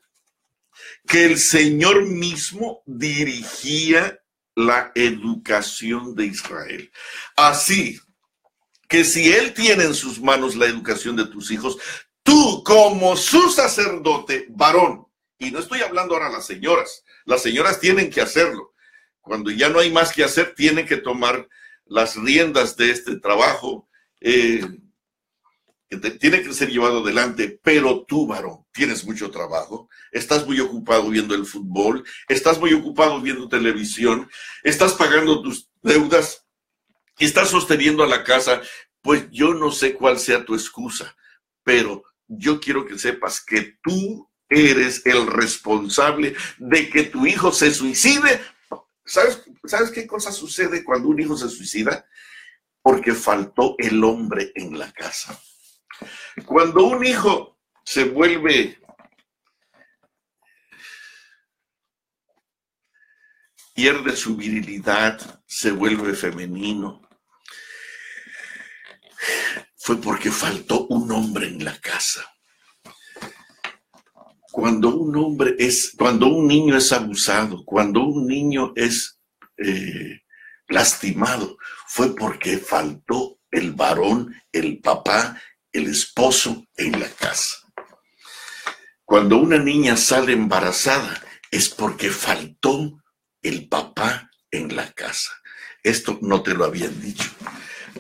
que el Señor mismo dirigía la educación de Israel. Así que si Él tiene en sus manos la educación de tus hijos, tú como su sacerdote varón, y no estoy hablando ahora a las señoras tienen que hacerlo. Cuando ya no hay más que hacer, tienen que tomar las riendas de este trabajo, que tiene que ser llevado adelante, pero tú, varón, tienes mucho trabajo, estás muy ocupado viendo el fútbol, estás muy ocupado viendo televisión, estás pagando tus deudas, estás sosteniendo a la casa. Pues yo no sé cuál sea tu excusa, pero yo quiero que sepas que tú eres el responsable de que tu hijo se suicide. ¿Sabes qué cosa sucede cuando un hijo se suicida? Porque faltó el hombre en la casa. Cuando un hijo se vuelve pierde su virilidad, se vuelve femenino, fue porque faltó un hombre en la casa. Cuando un niño es abusado, cuando un niño es lastimado, fue porque faltó el varón, el papá, el esposo en la casa. Cuando una niña sale embarazada, es porque faltó el papá en la casa. Esto no te lo habían dicho,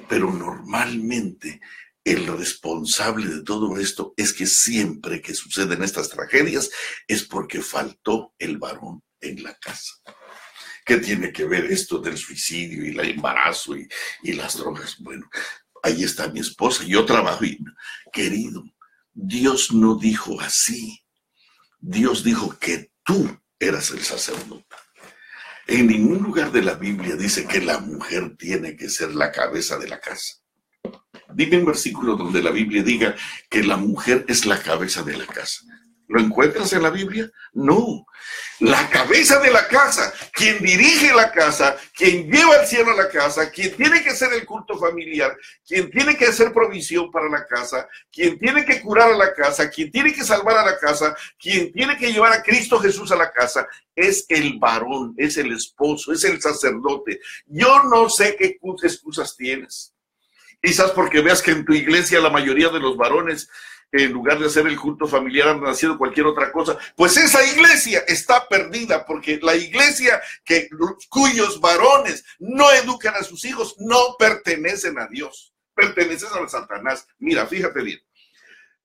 pero normalmente el responsable de todo esto es que siempre que suceden estas tragedias es porque faltó el varón en la casa. ¿Qué tiene que ver esto del suicidio y el embarazo y las drogas? Bueno, ahí está mi esposa, yo trabajo y, querido, Dios no dijo así. Dios dijo que tú eras el sacerdote. En ningún lugar de la Biblia dice que la mujer tiene que ser la cabeza de la casa. Dime un versículo donde la Biblia diga que la mujer es la cabeza de la casa. ¿Lo encuentras en la Biblia? No. La cabeza de la casa, quien dirige la casa, quien lleva el cielo a la casa, quien tiene que hacer el culto familiar, quien tiene que hacer provisión para la casa, quien tiene que curar a la casa, quien tiene que salvar a la casa, quien tiene que llevar a Cristo Jesús a la casa, es el varón, es el esposo, es el sacerdote. Yo no sé qué excusas tienes. Quizás porque veas que en tu iglesia la mayoría de los varones, en lugar de hacer el culto familiar, han nacido cualquier otra cosa. Pues esa iglesia está perdida, porque la iglesia cuyos varones no educan a sus hijos no pertenecen a Dios, pertenecen a Satanás. Mira, fíjate bien.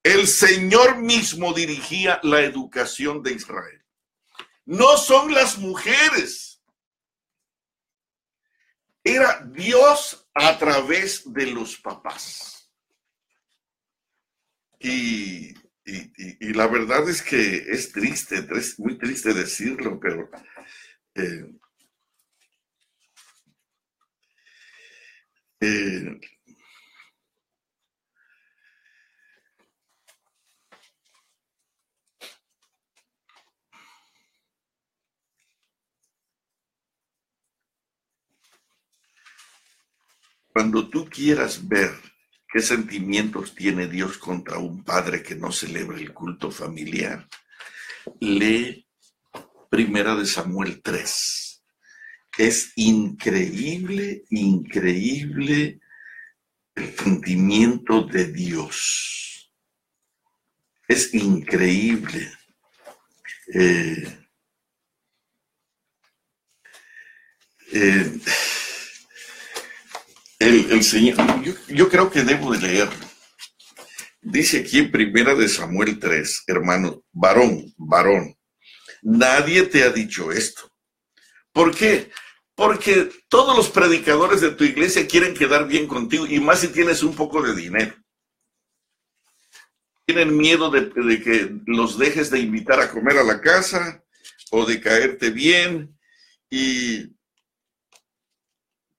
El Señor mismo dirigía la educación de Israel. No son las mujeres. Era Dios a través de los papás. Y la verdad es que es triste, muy triste decirlo, pero cuando tú quieras ver ¿qué sentimientos tiene Dios contra un padre que no celebra el culto familiar? Lee 1 Samuel 3. Es increíble, increíble el sentimiento de Dios. Es increíble. El Señor, yo creo que debo de leerlo. Dice aquí en 1 Samuel 3, hermano, varón, nadie te ha dicho esto. ¿Por qué? Porque todos los predicadores de tu iglesia quieren quedar bien contigo, y más si tienes un poco de dinero. Tienen miedo de que los dejes de invitar a comer a la casa o de caerte bien,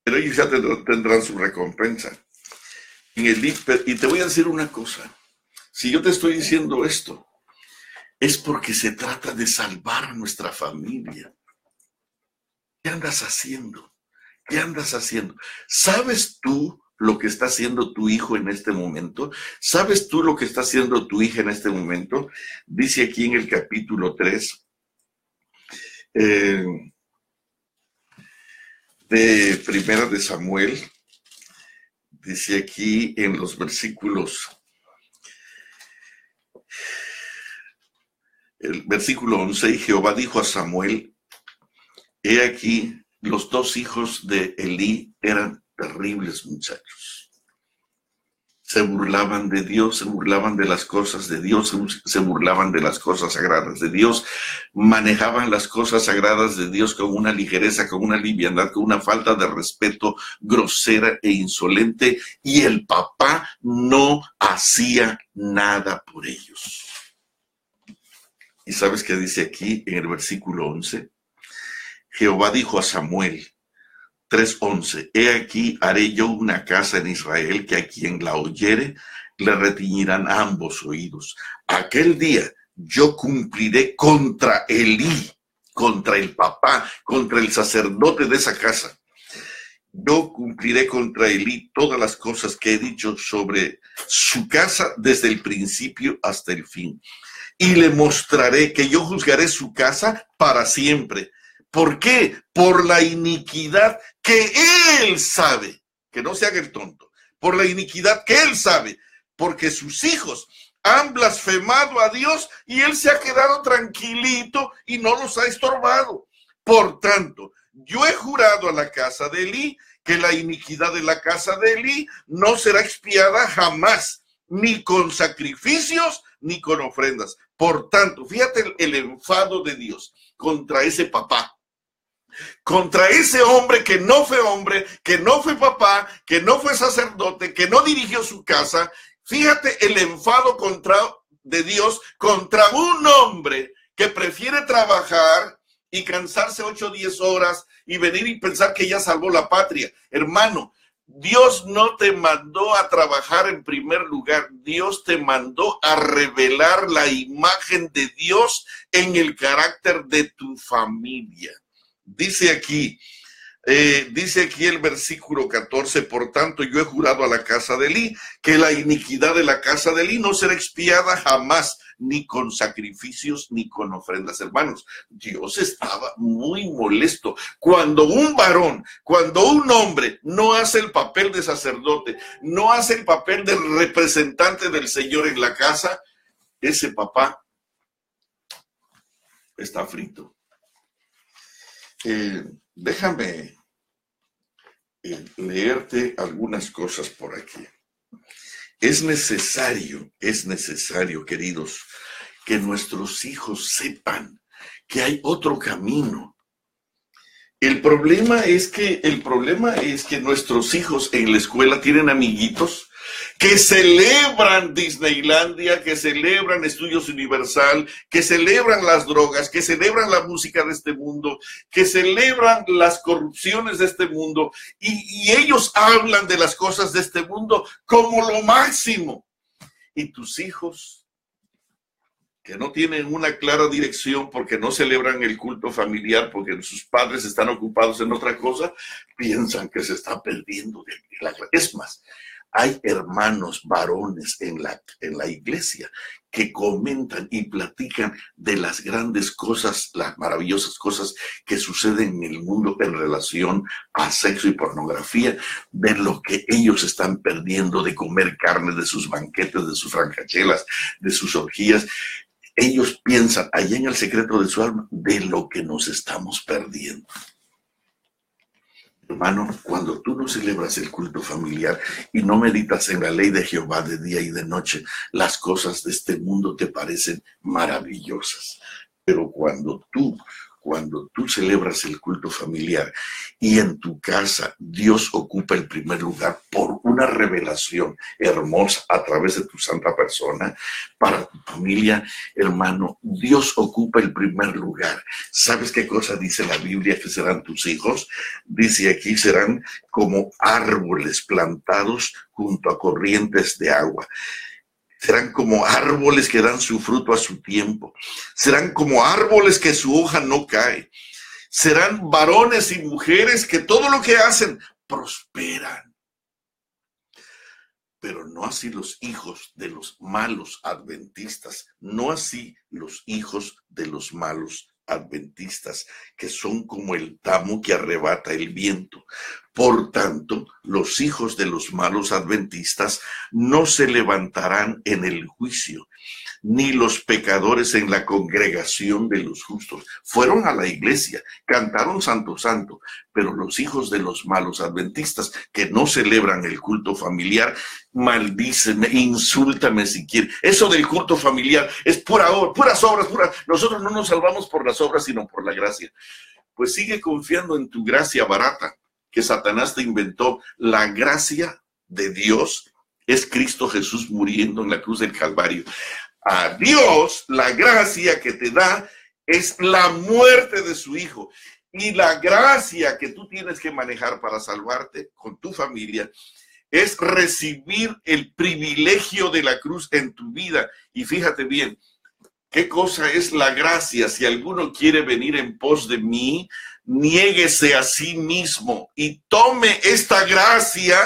pero ellos ya tendrán su recompensa. Y te voy a decir una cosa. Si yo te estoy diciendo esto, es porque se trata de salvar a nuestra familia. ¿Qué andas haciendo? ¿Qué andas haciendo? ¿Sabes tú lo que está haciendo tu hijo en este momento? ¿Sabes tú lo que está haciendo tu hija en este momento? Dice aquí en el capítulo 3, de 1 Samuel, dice aquí en los versículos, el versículo 11, y Jehová dijo a Samuel, he aquí, los dos hijos de Elí eran terribles muchachos. Se burlaban de Dios, se burlaban de las cosas de Dios, se burlaban de las cosas sagradas de Dios, manejaban las cosas sagradas de Dios con una ligereza, con una liviandad, con una falta de respeto grosera e insolente, y el papá no hacía nada por ellos. ¿Y sabes qué dice aquí en el versículo 11? Jehová dijo a Samuel, 3:11, he aquí haré yo una casa en Israel que a quien la oyere le retiñirán ambos oídos. Aquel día yo cumpliré contra Elí, contra el papá, contra el sacerdote de esa casa. Yo cumpliré contra Elí todas las cosas que he dicho sobre su casa desde el principio hasta el fin. Y le mostraré que yo juzgaré su casa para siempre. ¿Por qué? Por la iniquidad que él sabe, que no se haga el tonto, por la iniquidad que él sabe, porque sus hijos han blasfemado a Dios y él se ha quedado tranquilito y no los ha estorbado. Por tanto, yo he jurado a la casa de Elí que la iniquidad de la casa de Elí no será expiada jamás, ni con sacrificios ni con ofrendas. Por tanto, fíjate el enfado de Dios contra ese papá. Contra ese hombre, que no fue papá, que no fue sacerdote, que no dirigió su casa. Fíjate el enfado contra de Dios contra un hombre que prefiere trabajar y cansarse 8 o 10 horas y venir y pensar que ya salvó la patria. Hermano, Dios no te mandó a trabajar en primer lugar. Dios te mandó a revelar la imagen de Dios en el carácter de tu familia. Dice aquí el versículo 14, por tanto yo he jurado a la casa de Elí que la iniquidad de la casa de Elí no será expiada jamás, ni con sacrificios ni con ofrendas. Hermanos, Dios estaba muy molesto cuando un varón, cuando un hombre no hace el papel de sacerdote, no hace el papel de representante del Señor en la casa. Ese papá está frito. Déjame leerte algunas cosas por aquí. Es necesario, queridos, que nuestros hijos sepan que hay otro camino. El problema es que nuestros hijos en la escuela tienen amiguitos que celebran Disneylandia, que celebran Estudios Universal, que celebran las drogas, que celebran la música de este mundo, que celebran las corrupciones de este mundo, y ellos hablan de las cosas de este mundo como lo máximo. Y tus hijos, que no tienen una clara dirección porque no celebran el culto familiar, porque sus padres están ocupados en otra cosa, piensan que se está perdiendo de la... Es más, hay hermanos varones en la iglesia que comentan y platican de las grandes cosas, las maravillosas cosas que suceden en el mundo en relación a sexo y pornografía, de lo que ellos están perdiendo de comer carne, de sus banquetes, de sus francachelas, de sus orgías. Ellos piensan allá en el secreto de su alma de lo que nos estamos perdiendo. Hermano, cuando tú no celebras el culto familiar y no meditas en la ley de Jehová de día y de noche, las cosas de este mundo te parecen maravillosas. Pero cuando tú celebras el culto familiar y en tu casa Dios ocupa el primer lugar por una revelación hermosa a través de tu santa persona, para tu familia, hermano, Dios ocupa el primer lugar. ¿Sabes qué cosa dice la Biblia que serán tus hijos? Dice aquí, serán como árboles plantados junto a corrientes de agua. Serán como árboles que dan su fruto a su tiempo. Serán como árboles que su hoja no cae. Serán varones y mujeres que todo lo que hacen prosperan. Pero no así los hijos de los malos adventistas. No así los hijos de los malos adventistas, que son como el tamo que arrebata el viento. Por tanto, los hijos de los malos adventistas no se levantarán en el juicio, ni los pecadores en la congregación de los justos. Fueron a la iglesia, cantaron Santo Santo, pero los hijos de los malos adventistas que no celebran el culto familiar, maldíceme, insúltame si quieren. Eso del culto familiar es puras obras, Nosotros no nos salvamos por las obras, sino por la gracia. Pues sigue confiando en tu gracia barata que Satanás te inventó. La gracia de Dios es Cristo Jesús muriendo en la cruz del Calvario. A Dios, la gracia que te da es la muerte de su Hijo. Y la gracia que tú tienes que manejar para salvarte con tu familia es recibir el privilegio de la cruz en tu vida. Y fíjate bien, ¿qué cosa es la gracia? Si alguno quiere venir en pos de mí, niéguese a sí mismo y tome esta gracia,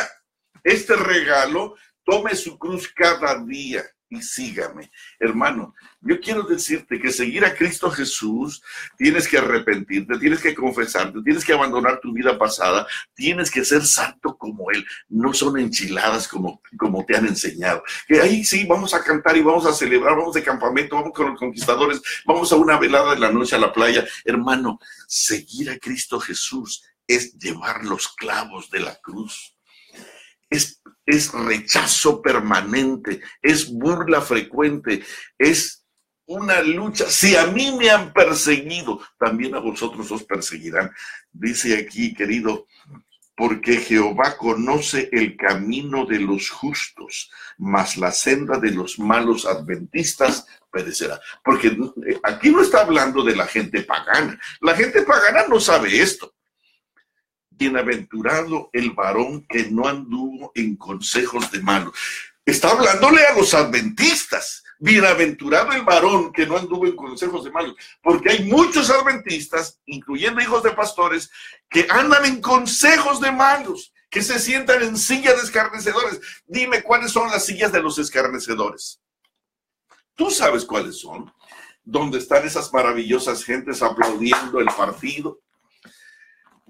este regalo, tome su cruz cada día y sígame. Hermano, yo quiero decirte que seguir a Cristo Jesús, tienes que arrepentirte, tienes que confesarte, tienes que abandonar tu vida pasada, tienes que ser santo como Él. No son enchiladas como te han enseñado. Que ahí sí, vamos a cantar y vamos a celebrar, vamos de campamento, vamos con los conquistadores, vamos a una velada de la noche a la playa. Hermano, seguir a Cristo Jesús es llevar los clavos de la cruz. Es rechazo permanente, es burla frecuente, es una lucha. Si a mí me han perseguido, también a vosotros os perseguirán. Dice aquí, querido, porque Jehová conoce el camino de los justos, mas la senda de los malos adventistas perecerá. Porque aquí no está hablando de la gente pagana. La gente pagana no sabe esto. Bienaventurado el varón que no anduvo en consejos de malos. Está hablándole a los adventistas. Bienaventurado el varón que no anduvo en consejos de malos, porque hay muchos adventistas, incluyendo hijos de pastores, que andan en consejos de malos, que se sientan en sillas de escarnecedores. Dime cuáles son las sillas de los escarnecedores. Tú sabes cuáles son, donde están esas maravillosas gentes aplaudiendo el partido.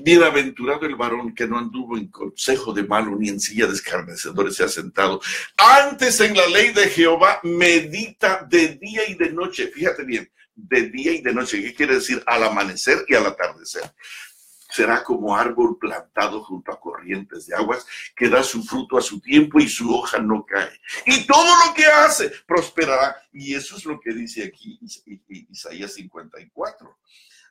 Bienaventurado el varón que no anduvo en consejo de malo, ni en silla de escarnecedores se ha sentado. Antes en la ley de Jehová medita de día y de noche. Fíjate bien, de día y de noche. ¿Qué quiere decir? Al amanecer y al atardecer. Será como árbol plantado junto a corrientes de aguas, que da su fruto a su tiempo y su hoja no cae. Y todo lo que hace prosperará. Y eso es lo que dice aquí Isaías 54.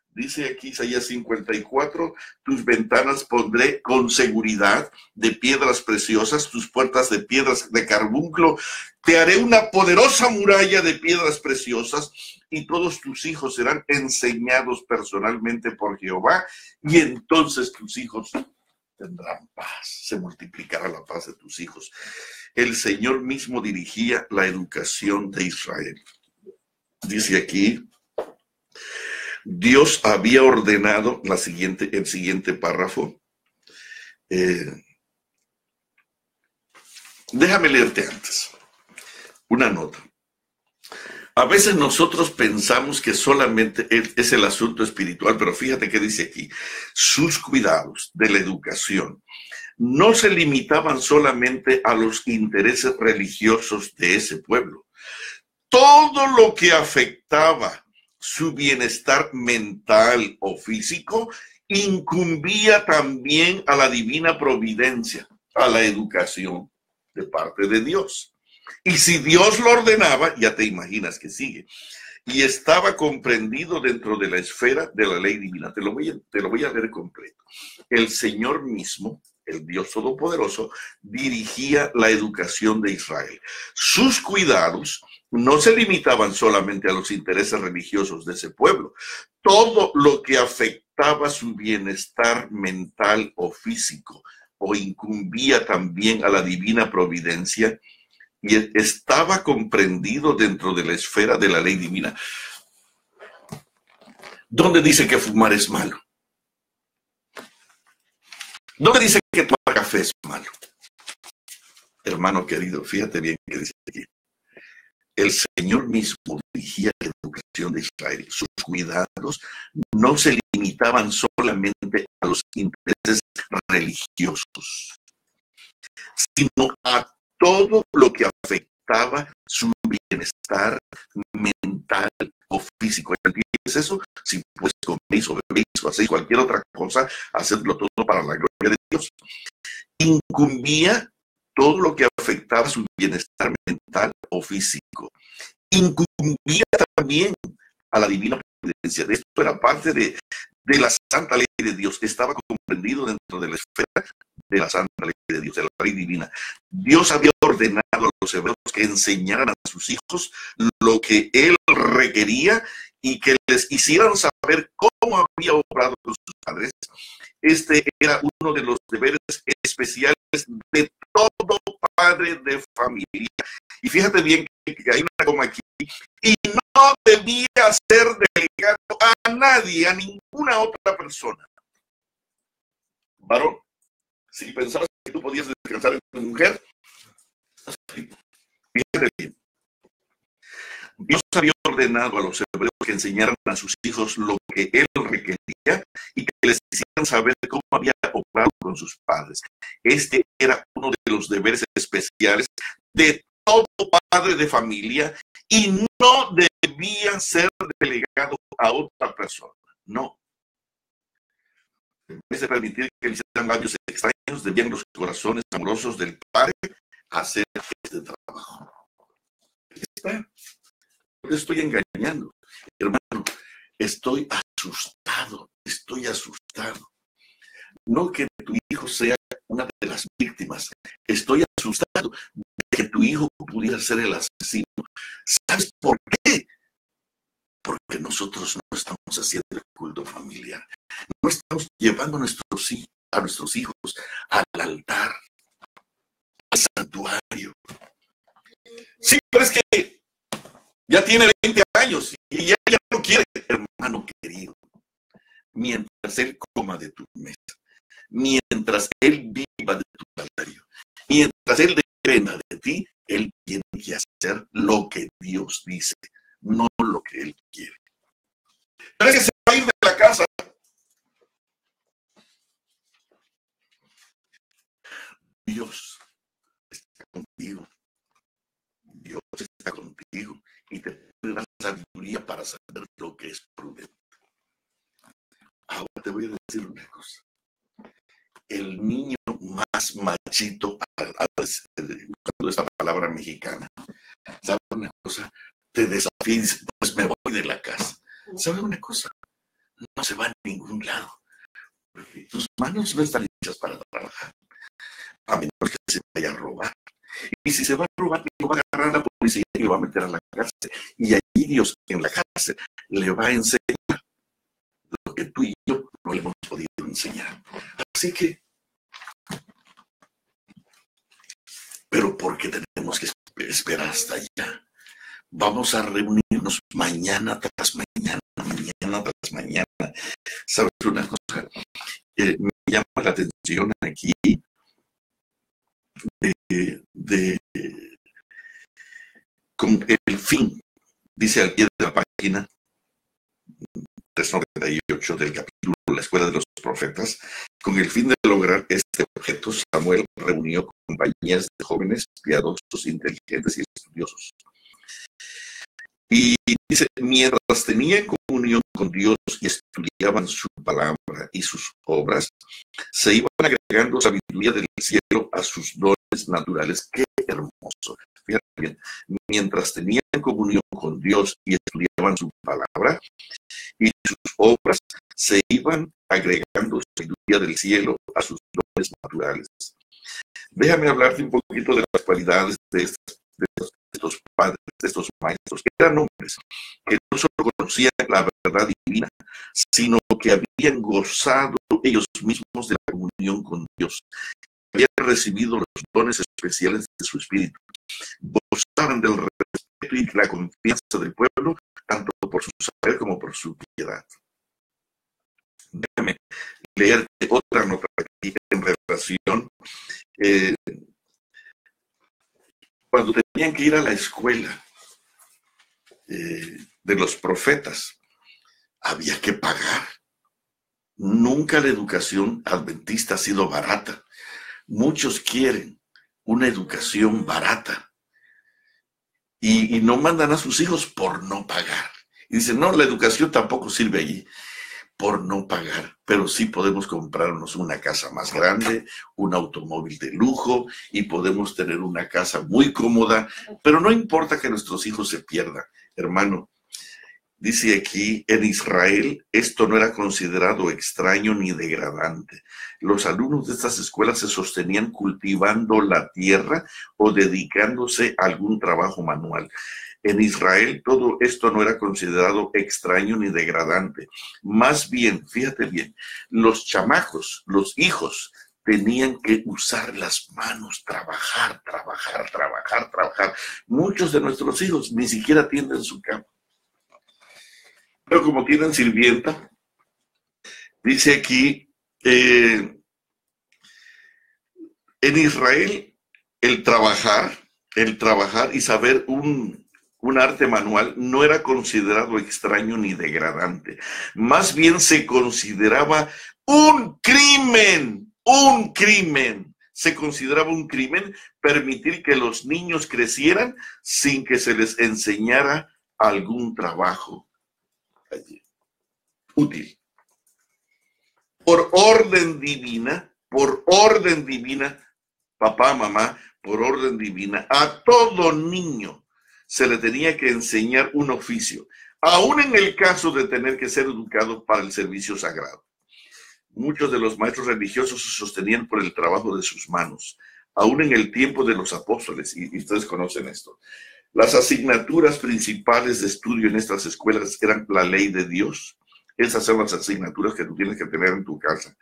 Dice aquí Isaías 54, tus ventanas pondré con seguridad de piedras preciosas, tus puertas de piedras de carbunclo. Te haré una poderosa muralla de piedras preciosas y todos tus hijos serán enseñados personalmente por Jehová, y entonces tus hijos tendrán paz. Se multiplicará la paz de tus hijos. El Señor mismo dirigía la educación de Israel. Dice aquí, Dios había ordenado el siguiente párrafo. Déjame leerte antes una nota. A veces nosotros pensamos que solamente es el asunto espiritual, pero fíjate que dice aquí, sus cuidados de la educación no se limitaban solamente a los intereses religiosos de ese pueblo. Todo lo que afectaba su bienestar mental o físico incumbía también a la divina providencia, a la educación de parte de Dios. Y si Dios lo ordenaba, ya te imaginas que sigue. Y estaba comprendido dentro de la esfera de la ley divina. Te lo voy a leer completo. El Señor mismo, el Dios Todopoderoso, dirigía la educación de Israel. Sus cuidados no se limitaban solamente a los intereses religiosos de ese pueblo. Todo lo que afectaba su bienestar mental o físico o incumbía también a la divina providencia y estaba comprendido dentro de la esfera de la ley divina. ¿Dónde dice que fumar es malo? ¿Dónde dice que tomar café es malo? Hermano querido, fíjate bien que dice aquí. El Señor mismo dirigía la educación de Israel. Sus cuidados no se limitaban solamente a los intereses religiosos, sino a todo lo que afectaba su bienestar mental o físico. ¿Entiendes eso? Si pues coméis o bebéis o hacéis cualquier otra cosa, hacedlo todo para la gloria de Dios. Incumbía todo lo que afectaba su bienestar mental o físico. Incumbía también a la divina providencia. De esto era parte de la santa ley de Dios. Estaba comprendido dentro de la esfera de la santa ley de Dios, de la ley divina. Dios había ordenado a los hebreos que enseñaran a sus hijos lo que Él requería y que les hicieran saber cómo había obrado con sus padres. Este era uno de los deberes especiales de todo padre de familia. Y fíjate bien que hay una coma aquí. Y no debía ser delegado a nadie, a ninguna otra persona. Varón, si pensabas que tú podías descansar en tu mujer, fíjate bien. Dios había ordenado a los hebreos que enseñaran a sus hijos lo que Él requería y que les hicieran saber cómo había obrado con sus padres. Este era uno de los deberes especiales de todo padre de familia y no debía ser delegado a otra persona. No. En vez de permitir que le hicieran labios extraños, debían los corazones amorosos del Padre hacer este trabajo. ¿Está? No te estoy engañando, hermano. Estoy asustado. No que tu hijo sea una de las víctimas. Estoy asustado de que tu hijo pudiera ser el asesino. ¿Sabes por qué? Porque nosotros no estamos haciendo el culto familiar. No estamos llevando a nuestros hijos al altar, al santuario. Sí, pero es que ya tiene 20 años y ya no quiere. Hermano querido, mientras él coma de tu mesa, mientras él viva de tu salario, mientras él dependa de ti, él tiene que hacer lo que Dios dice, no lo que él quiere. Pero es que se va a ir de la casa. Dios está contigo. Dios está contigo y te puede dar sabiduría para saber lo que es prudente. Ahora te voy a decir una cosa. El niño más machito, cuando esa palabra mexicana, ¿sabe una cosa? Te desafía y dice, pues me voy de la casa. ¿Sabe una cosa? No se va a ningún lado. Porque tus manos no están hechas para trabajar. A menos que se vaya a robar. Y si se va a robar, lo va a agarrar a la policía y lo va a meter a la cárcel. Y allí Dios en la cárcel le va a enseñar lo que tú y yo no le hemos podido enseñar. Así que, pero ¿por qué tenemos que esperar hasta allá? Vamos a reunirnos mañana tras mañana, mañana tras mañana. ¿Sabes una cosa? Me llama la atención aquí con el fin, dice al pie de la página 398 del capítulo La Escuela de los Profetas, con el fin de lograr este objeto, Samuel reunió compañías de jóvenes piadosos, inteligentes y estudiosos. Y dice, mientras tenían comunión con Dios y estudiaban su palabra y sus obras, se iban agregando sabiduría del cielo a sus dones naturales. ¡Qué hermoso! Fíjate bien, mientras tenían comunión con Dios y estudiaban su palabra y sus obras, se iban agregando sabiduría del cielo a sus dones naturales. Déjame hablarte un poquito de las cualidades de estos padres, de estos maestros, que eran hombres que no solo conocían la verdad divina, sino que habían gozado ellos mismos de la comunión con Dios, habían recibido los dones especiales de su espíritu, gozaban del respeto y la confianza del pueblo, tanto por su saber como por su piedad. Déjame leerte otra nota aquí en relación. Cuando tenían que ir a la escuela de los profetas, había que pagar. Nunca la educación adventista ha sido barata. Muchos quieren una educación barata y no mandan a sus hijos por no pagar. Y dicen, no, la educación tampoco sirve allí. Por no pagar, pero sí podemos comprarnos una casa más grande, un automóvil de lujo y podemos tener una casa muy cómoda, pero no importa que nuestros hijos se pierdan. Hermano, dice aquí, en Israel esto no era considerado extraño ni degradante. Los alumnos de estas escuelas se sostenían cultivando la tierra o dedicándose a algún trabajo manual. En Israel todo esto no era considerado extraño ni degradante. Más bien, fíjate bien, los chamacos, los hijos, tenían que usar las manos, trabajar. Muchos de nuestros hijos ni siquiera tienden su cama. Pero como tienen sirvienta, dice aquí, en Israel el trabajar y saber un arte manual no era considerado extraño ni degradante. Más bien se consideraba un crimen. Se consideraba un crimen permitir que los niños crecieran sin que se les enseñara algún trabajo útil. Por orden divina, papá, mamá, por orden divina, a todo niño se le tenía que enseñar un oficio, aún en el caso de tener que ser educado para el servicio sagrado. muchos de los maestros religiosos se sostenían por el trabajo de sus manos, aún en el tiempo de los apóstoles, y ustedes conocen esto. Las asignaturas principales de estudio en estas escuelas eran la ley de Dios. Esas son las asignaturas que tú tienes que tener en tu casa.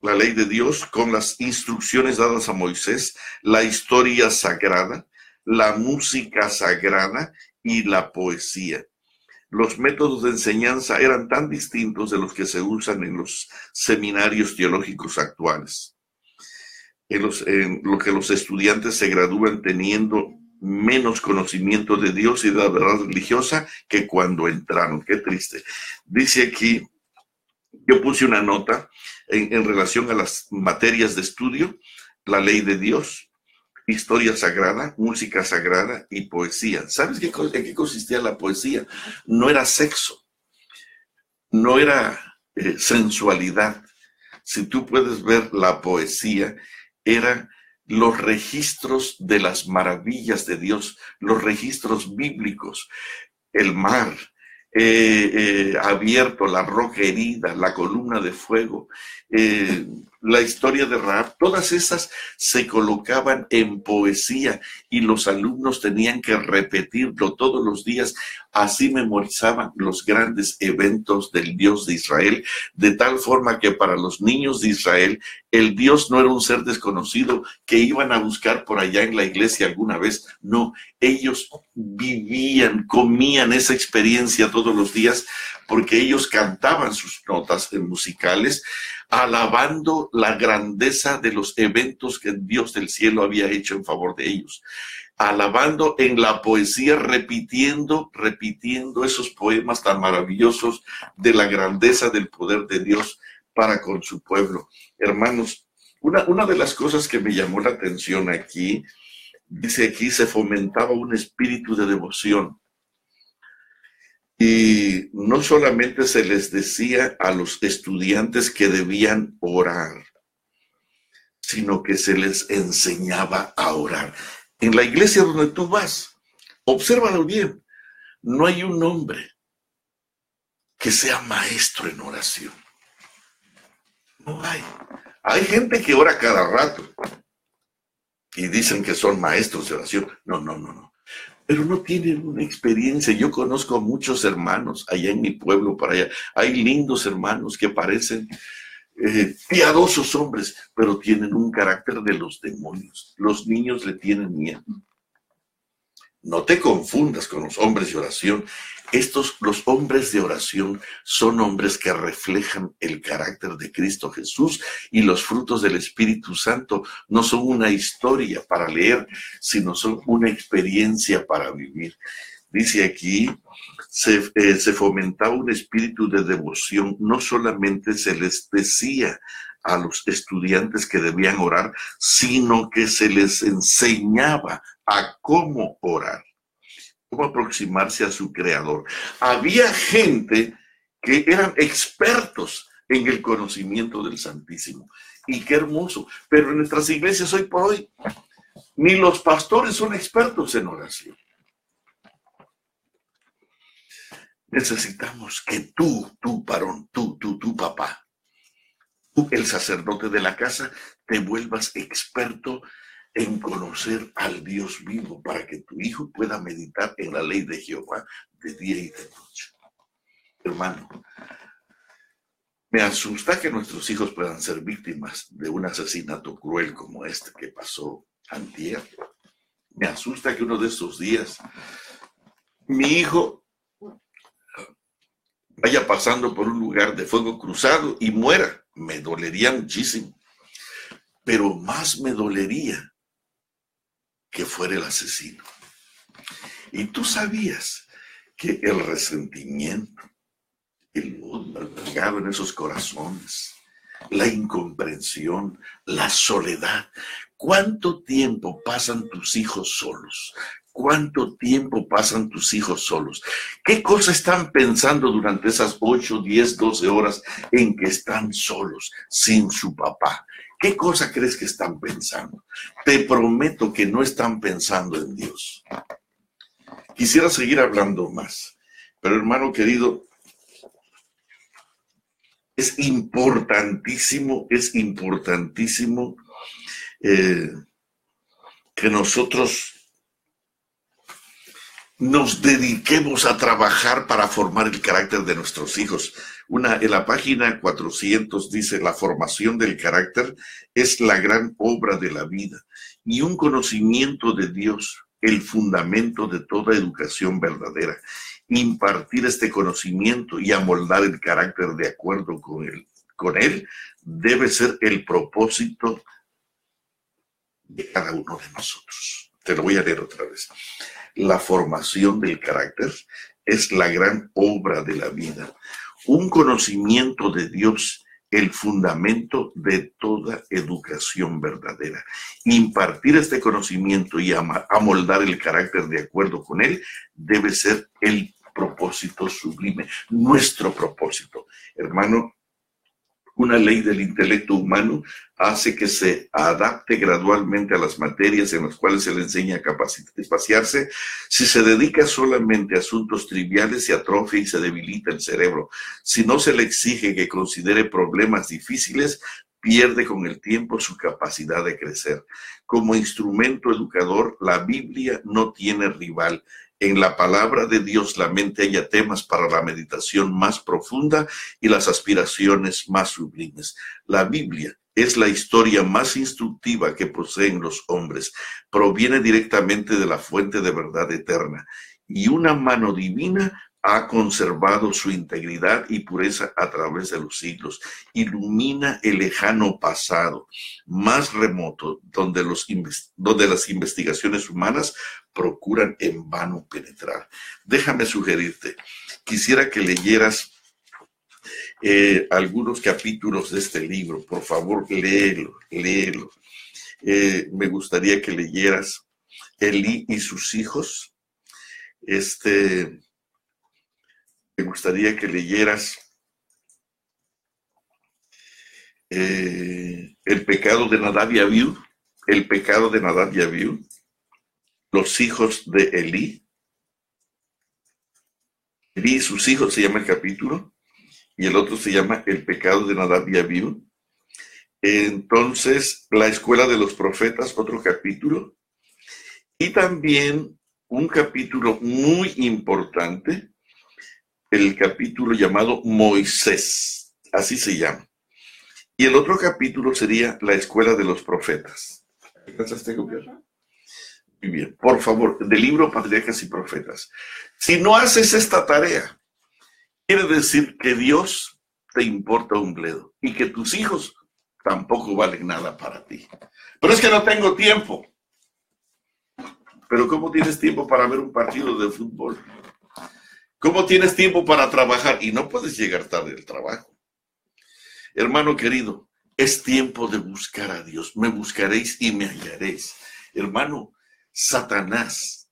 La ley de Dios con las instrucciones dadas a Moisés, la historia sagrada, la música sagrada y la poesía. Los métodos de enseñanza eran tan distintos de los que se usan en los seminarios teológicos actuales, en lo que los estudiantes se gradúan teniendo menos conocimiento de Dios y de la verdad religiosa que cuando entraron. Qué triste. Dice aquí, yo puse una nota en relación a las materias de estudio, la ley de Dios, historia sagrada, música sagrada y poesía. ¿Sabes en qué consistía la poesía? No era sexo, no era sensualidad. Si tú puedes ver la poesía, eran los registros de las maravillas de Dios, los registros bíblicos, el mar abierto, la roca herida, la columna de fuego, la historia de Rahab, todas esas se colocaban en poesía y los alumnos tenían que repetirlo todos los días. Así memorizaban los grandes eventos del Dios de Israel, de tal forma que para los niños de Israel el Dios no era un ser desconocido que iban a buscar por allá en la iglesia alguna vez. No, ellos vivían, comían esa experiencia todos los días porque ellos cantaban sus notas musicales, alabando la grandeza de los eventos que Dios del cielo había hecho en favor de ellos, alabando en la poesía, repitiendo esos poemas tan maravillosos de la grandeza del poder de Dios para con su pueblo. Hermanos, una de las cosas que me llamó la atención aquí, dice aquí, se fomentaba un espíritu de devoción. Y no solamente se les decía a los estudiantes que debían orar, sino que se les enseñaba a orar. En la iglesia donde tú vas, obsérvalo bien, no hay un hombre que sea maestro en oración. No hay. Hay gente que ora cada rato y dicen que son maestros de oración. No. Pero no tienen una experiencia. Yo conozco a muchos hermanos allá en mi pueblo, para allá. Hay lindos hermanos que parecen piadosos hombres, pero tienen un carácter de los demonios. Los niños le tienen miedo. No te confundas con los hombres de oración. Los hombres de oración son hombres que reflejan el carácter de Cristo Jesús, y los frutos del Espíritu Santo no son una historia para leer, sino son una experiencia para vivir. Dice aquí, se fomentaba un espíritu de devoción. No solamente se les decía a los estudiantes que debían orar, sino que se les enseñaba a cómo orar, cómo aproximarse a su Creador. Había gente que eran expertos en el conocimiento del Santísimo. Y qué hermoso. Pero en nuestras iglesias hoy por hoy, ni los pastores son expertos en oración. Necesitamos que tú varón, tú papá, tú, el sacerdote de la casa, te vuelvas experto en conocer al Dios vivo, para que tu hijo pueda meditar en la ley de Jehová de día y de noche. Hermano, me asusta que nuestros hijos puedan ser víctimas de un asesinato cruel como este que pasó antier. Me asusta que uno de estos días mi hijo vaya pasando por un lugar de fuego cruzado y muera. Me dolería muchísimo. Pero más me dolería que fuera el asesino. Y tú sabías que el resentimiento, el odio albergado en esos corazones, la incomprensión, la soledad. ¿Cuánto tiempo pasan tus hijos solos? ¿Cuánto tiempo pasan tus hijos solos? ¿Qué cosa están pensando durante esas 8, 10, 12 horas en que están solos, sin su papá? ¿Qué cosa crees que están pensando? Te prometo que no están pensando en Dios. Quisiera seguir hablando más, pero hermano querido, Es importantísimo que nosotros nos dediquemos a trabajar para formar el carácter de nuestros hijos. En la página 400 dice: la formación del carácter es la gran obra de la vida y un conocimiento de Dios, el fundamento de toda educación verdadera. Impartir este conocimiento y amoldar el carácter de acuerdo con él debe ser el propósito de cada uno de nosotros. Te lo voy a leer otra vez. La formación del carácter es la gran obra de la vida, un conocimiento de Dios, el fundamento de toda educación verdadera. Impartir este conocimiento y amoldar el carácter de acuerdo con él debe ser el propósito sublime, nuestro propósito. Hermano, una ley del intelecto humano hace que se adapte gradualmente a las materias en las cuales se le enseña a espaciarse. Si se dedica solamente a asuntos triviales, se atrofia y se debilita el cerebro. Si no se le exige que considere problemas difíciles, pierde con el tiempo su capacidad de crecer. Como instrumento educador, la Biblia no tiene rival. En la palabra de Dios la mente halla temas para la meditación más profunda y las aspiraciones más sublimes. La Biblia es la historia más instructiva que poseen los hombres. Proviene directamente de la fuente de verdad eterna y una mano divina ha conservado su integridad y pureza a través de los siglos. Ilumina el lejano pasado, más remoto, donde las investigaciones humanas procuran en vano penetrar. Déjame sugerirte, quisiera que leyeras algunos capítulos de este libro. Por favor, léelo. Me gustaría que leyeras Elí y sus hijos. Me gustaría que leyeras el pecado de Nadab y Abiú, los hijos de Elí. Elí y sus hijos se llama el capítulo, y el otro se llama el pecado de Nadab y Abiú. Entonces, la escuela de los profetas, otro capítulo, y también un capítulo muy importante, el capítulo llamado Moisés, así se llama. Y el otro capítulo sería la escuela de los profetas. ¿Alcanzaste a copiar? Muy bien, por favor, del libro Patriarcas y Profetas. Si no haces esta tarea, quiere decir que Dios te importa un bledo y que tus hijos tampoco valen nada para ti. Pero es que no tengo tiempo. Pero ¿cómo tienes tiempo para ver un partido de fútbol? ¿Cómo tienes tiempo para trabajar? Y no puedes llegar tarde al trabajo. Hermano querido, es tiempo de buscar a Dios. Me buscaréis y me hallaréis. Hermano, Satanás.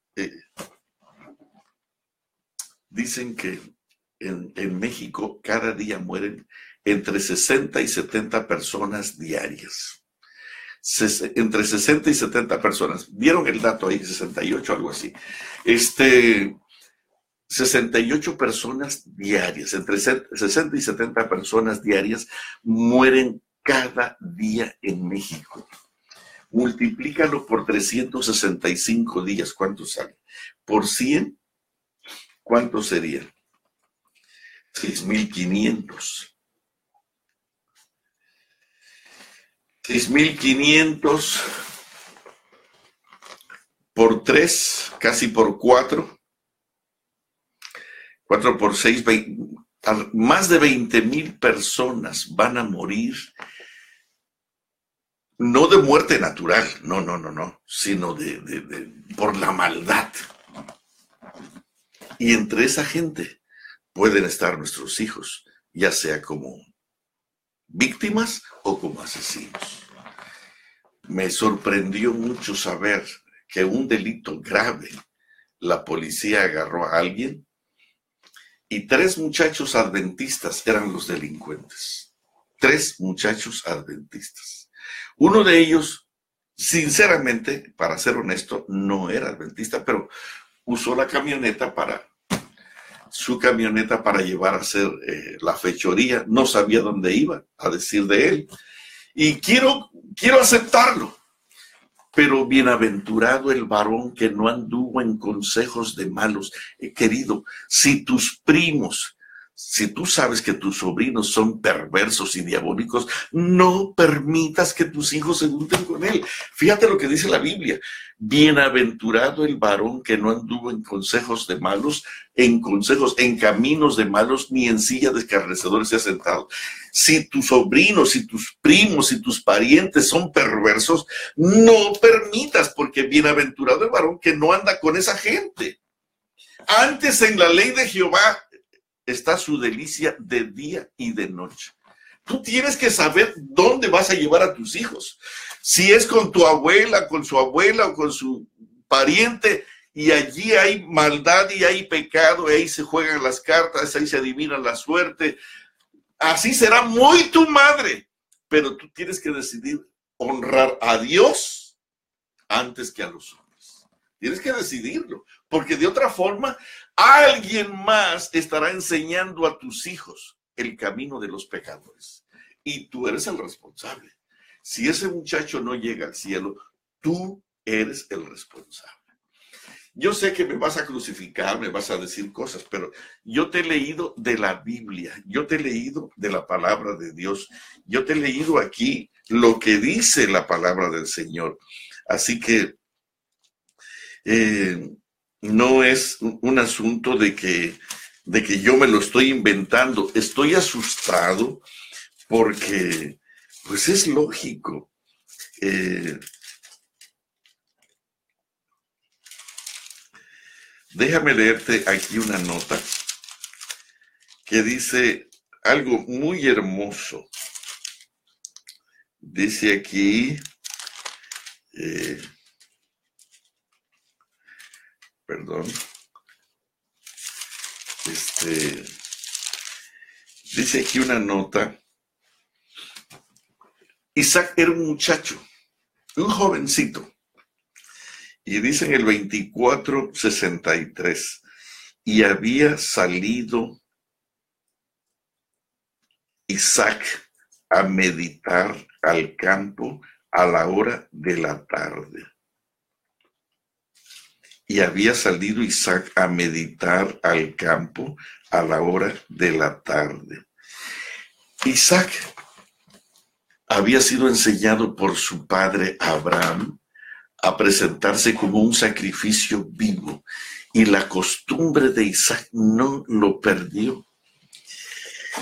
Dicen que en México cada día mueren entre 60 y 70 personas diarias. Entre 60 y 70 personas. ¿Vieron el dato ahí? 68, algo así. 68 personas diarias, entre 60 y 70 personas diarias mueren cada día en México. Multiplícalo por 365 días, ¿cuánto sale? Por 100, ¿cuánto sería? 6,500. 6,500 por 3, casi por 4. 4 por 6, más de 20,000 personas van a morir, no de muerte natural, no, sino por la maldad. Y entre esa gente pueden estar nuestros hijos, ya sea como víctimas o como asesinos. Me sorprendió mucho saber que un delito grave, la policía agarró a alguien y 3 muchachos adventistas eran los delincuentes. 3 muchachos adventistas. Uno de ellos, sinceramente, para ser honesto, no era adventista, pero usó la camioneta para su camioneta para llevar a hacer la fechoría. No sabía dónde iba, a decir de él. Y quiero aceptarlo. Pero bienaventurado el varón que no anduvo en consejos de malos. Querido, si tus primos, si tú sabes que tus sobrinos son perversos y diabólicos, no permitas que tus hijos se junten con él. Fíjate lo que dice la Biblia. Bienaventurado el varón que no anduvo en consejos de malos, en caminos de malos, ni en silla de escarnecedores se ha sentado. Si tus sobrinos, si tus primos, si tus parientes son perversos, no permitas, porque bienaventurado el varón que no anda con esa gente. Antes en la ley de Jehová está su delicia de día y de noche. Tú tienes que saber dónde vas a llevar a tus hijos. Si es con tu abuela, con su abuela o con su pariente, y allí hay maldad y hay pecado, y ahí se juegan las cartas, ahí se adivina la suerte. Así será muy tu madre, pero tú tienes que decidir honrar a Dios antes que a los hombres. Tienes que decidirlo, porque de otra forma alguien más estará enseñando a tus hijos el camino de los pecadores y tú eres el responsable. Si ese muchacho no llega al cielo, tú eres el responsable. Yo sé que me vas a crucificar, me vas a decir cosas, pero yo te he leído de la Biblia, yo te he leído de la palabra de Dios, yo te he leído aquí lo que dice la palabra del Señor. Así que no es un asunto de que yo me lo estoy inventando. Estoy asustado porque, pues es lógico. Déjame leerte aquí una nota que dice algo muy hermoso. Dice aquí, dice aquí una nota. Isaac era un muchacho, un jovencito. Y dice en el 24:63, y había salido Isaac a meditar al campo a la hora de la tarde. Y había salido Isaac a meditar al campo a la hora de la tarde. Isaac había sido enseñado por su padre Abraham a presentarse como un sacrificio vivo, y la costumbre de Isaac no lo perdió.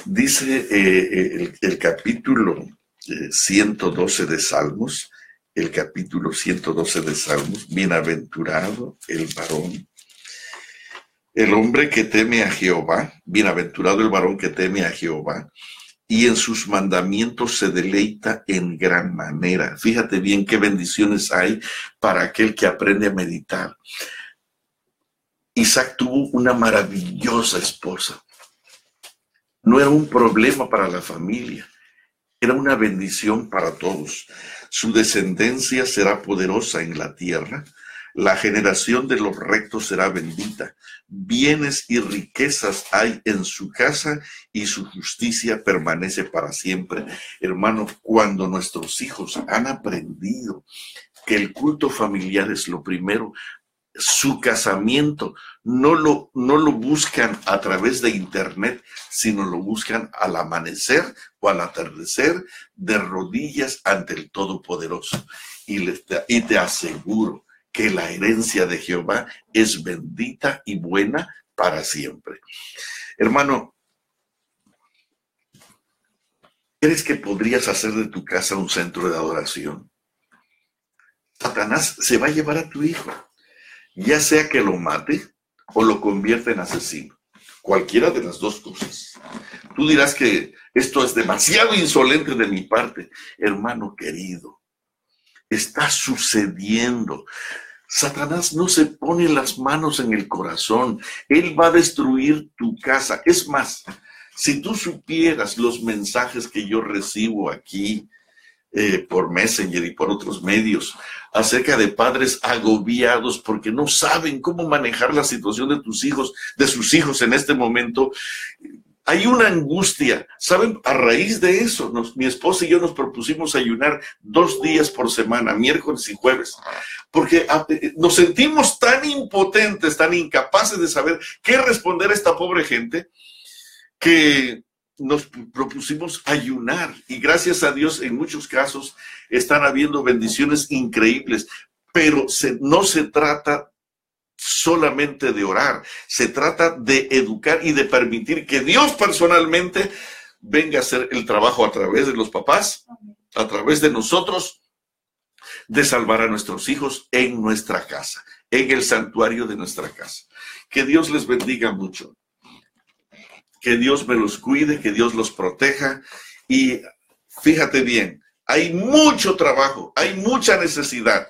Dice el capítulo 112 de Salmos, bienaventurado el varón, el hombre que teme a Jehová, bienaventurado el varón que teme a Jehová, y en sus mandamientos se deleita en gran manera. Fíjate bien qué bendiciones hay para aquel que aprende a meditar. Isaac tuvo una maravillosa esposa. No era un problema para la familia, era una bendición para todos. Su descendencia será poderosa en la tierra. La generación de los rectos será bendita. Bienes y riquezas hay en su casa y su justicia permanece para siempre. Hermano, cuando nuestros hijos han aprendido que el culto familiar es lo primero, su casamiento no lo buscan a través de internet, sino lo buscan al amanecer o al atardecer de rodillas ante el Todopoderoso. Y te aseguro que la herencia de Jehová es bendita y buena para siempre. Hermano, ¿crees que podrías hacer de tu casa un centro de adoración? Satanás se va a llevar a tu hijo, ya sea que lo mate o lo convierta en asesino. Cualquiera de las dos cosas. Tú dirás que esto es demasiado insolente de mi parte. Hermano querido, está sucediendo. Satanás no se pone las manos en el corazón. Él va a destruir tu casa. Es más, si tú supieras los mensajes que yo recibo aquí por Messenger y por otros medios, acerca de padres agobiados porque no saben cómo manejar la situación de sus hijos en este momento. Hay una angustia, ¿saben? A raíz de eso, mi esposa y yo nos propusimos ayunar 2 días por semana, miércoles y jueves, porque nos sentimos tan impotentes, tan incapaces de saber qué responder a esta pobre gente, que nos propusimos ayunar. Y gracias a Dios, en muchos casos, están habiendo bendiciones increíbles, pero no se trata solamente de orar, se trata de educar y de permitir que Dios personalmente venga a hacer el trabajo a través de los papás, a través de nosotros, de salvar a nuestros hijos en nuestra casa, en el santuario de nuestra casa. Que Dios les bendiga mucho, que Dios me los cuide, que Dios los proteja. Y fíjate bien, hay mucho trabajo, hay mucha necesidad.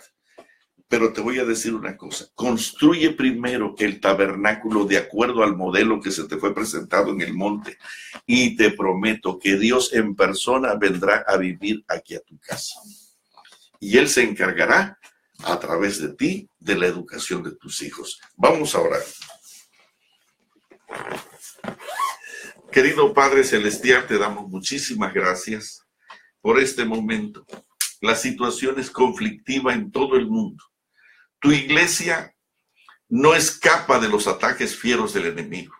Pero te voy a decir una cosa, construye primero el tabernáculo de acuerdo al modelo que se te fue presentado en el monte, y te prometo que Dios en persona vendrá a vivir aquí a tu casa. Y Él se encargará a través de ti de la educación de tus hijos. Vamos a orar. Querido Padre Celestial, te damos muchísimas gracias por este momento. La situación es conflictiva en todo el mundo. Tu iglesia no escapa de los ataques fieros del enemigo.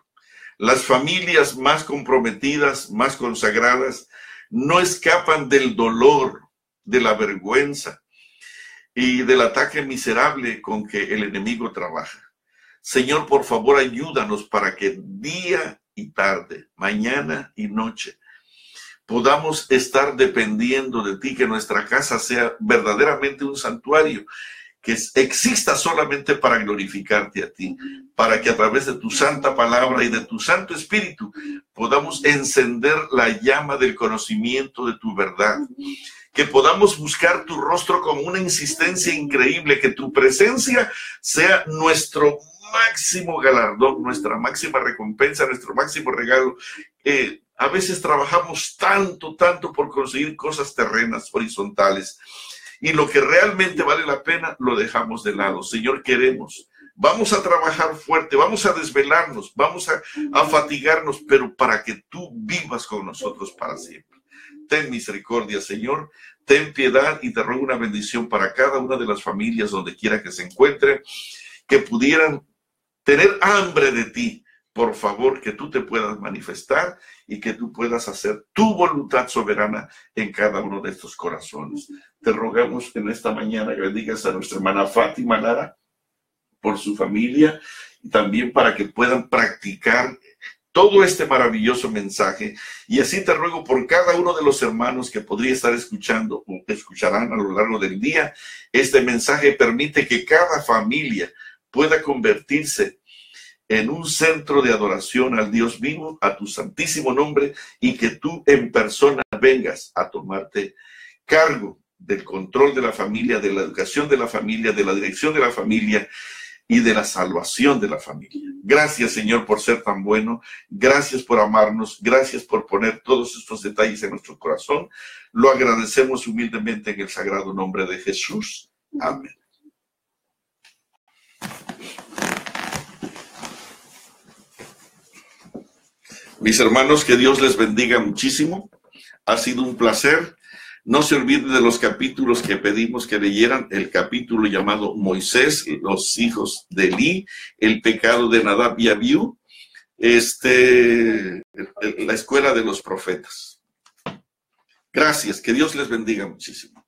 Las familias más comprometidas, más consagradas, no escapan del dolor, de la vergüenza y del ataque miserable con que el enemigo trabaja. Señor, por favor, ayúdanos para que día y tarde, mañana y noche, podamos estar dependiendo de ti, que nuestra casa sea verdaderamente un santuario, que exista solamente para glorificarte a ti, para que a través de tu santa palabra y de tu Santo Espíritu podamos encender la llama del conocimiento de tu verdad, que podamos buscar tu rostro con una insistencia increíble, que tu presencia sea nuestro máximo galardón, nuestra máxima recompensa, nuestro máximo regalo. A veces trabajamos tanto por conseguir cosas terrenas, horizontales, y lo que realmente vale la pena lo dejamos de lado. Señor, vamos a trabajar fuerte, vamos a desvelarnos, vamos a fatigarnos, pero para que tú vivas con nosotros para siempre. Ten misericordia, Señor, ten piedad, y te ruego una bendición para cada una de las familias donde quiera que se encuentren, que pudieran tener hambre de ti. Por favor, que tú te puedas manifestar y que tú puedas hacer tu voluntad soberana en cada uno de estos corazones. Te rogamos en esta mañana que bendigas a nuestra hermana Fátima Lara por su familia, y también para que puedan practicar todo este maravilloso mensaje. Y así te ruego por cada uno de los hermanos que podría estar escuchando o escucharán a lo largo del día este mensaje. Permite que cada familia pueda convertirse en un centro de adoración al Dios vivo, a tu santísimo nombre, y que tú en persona vengas a tomarte cargo del control de la familia, de la educación de la familia, de la dirección de la familia y de la salvación de la familia. Gracias, Señor, por ser tan bueno. Gracias por amarnos. Gracias por poner todos estos detalles en nuestro corazón. Lo agradecemos humildemente en el sagrado nombre de Jesús. Amén. Mis hermanos, que Dios les bendiga muchísimo. Ha sido un placer. No se olviden de los capítulos que pedimos que leyeran. El capítulo llamado Moisés, los hijos de Elí, el pecado de Nadab y Abiú, la escuela de los profetas. Gracias, que Dios les bendiga muchísimo.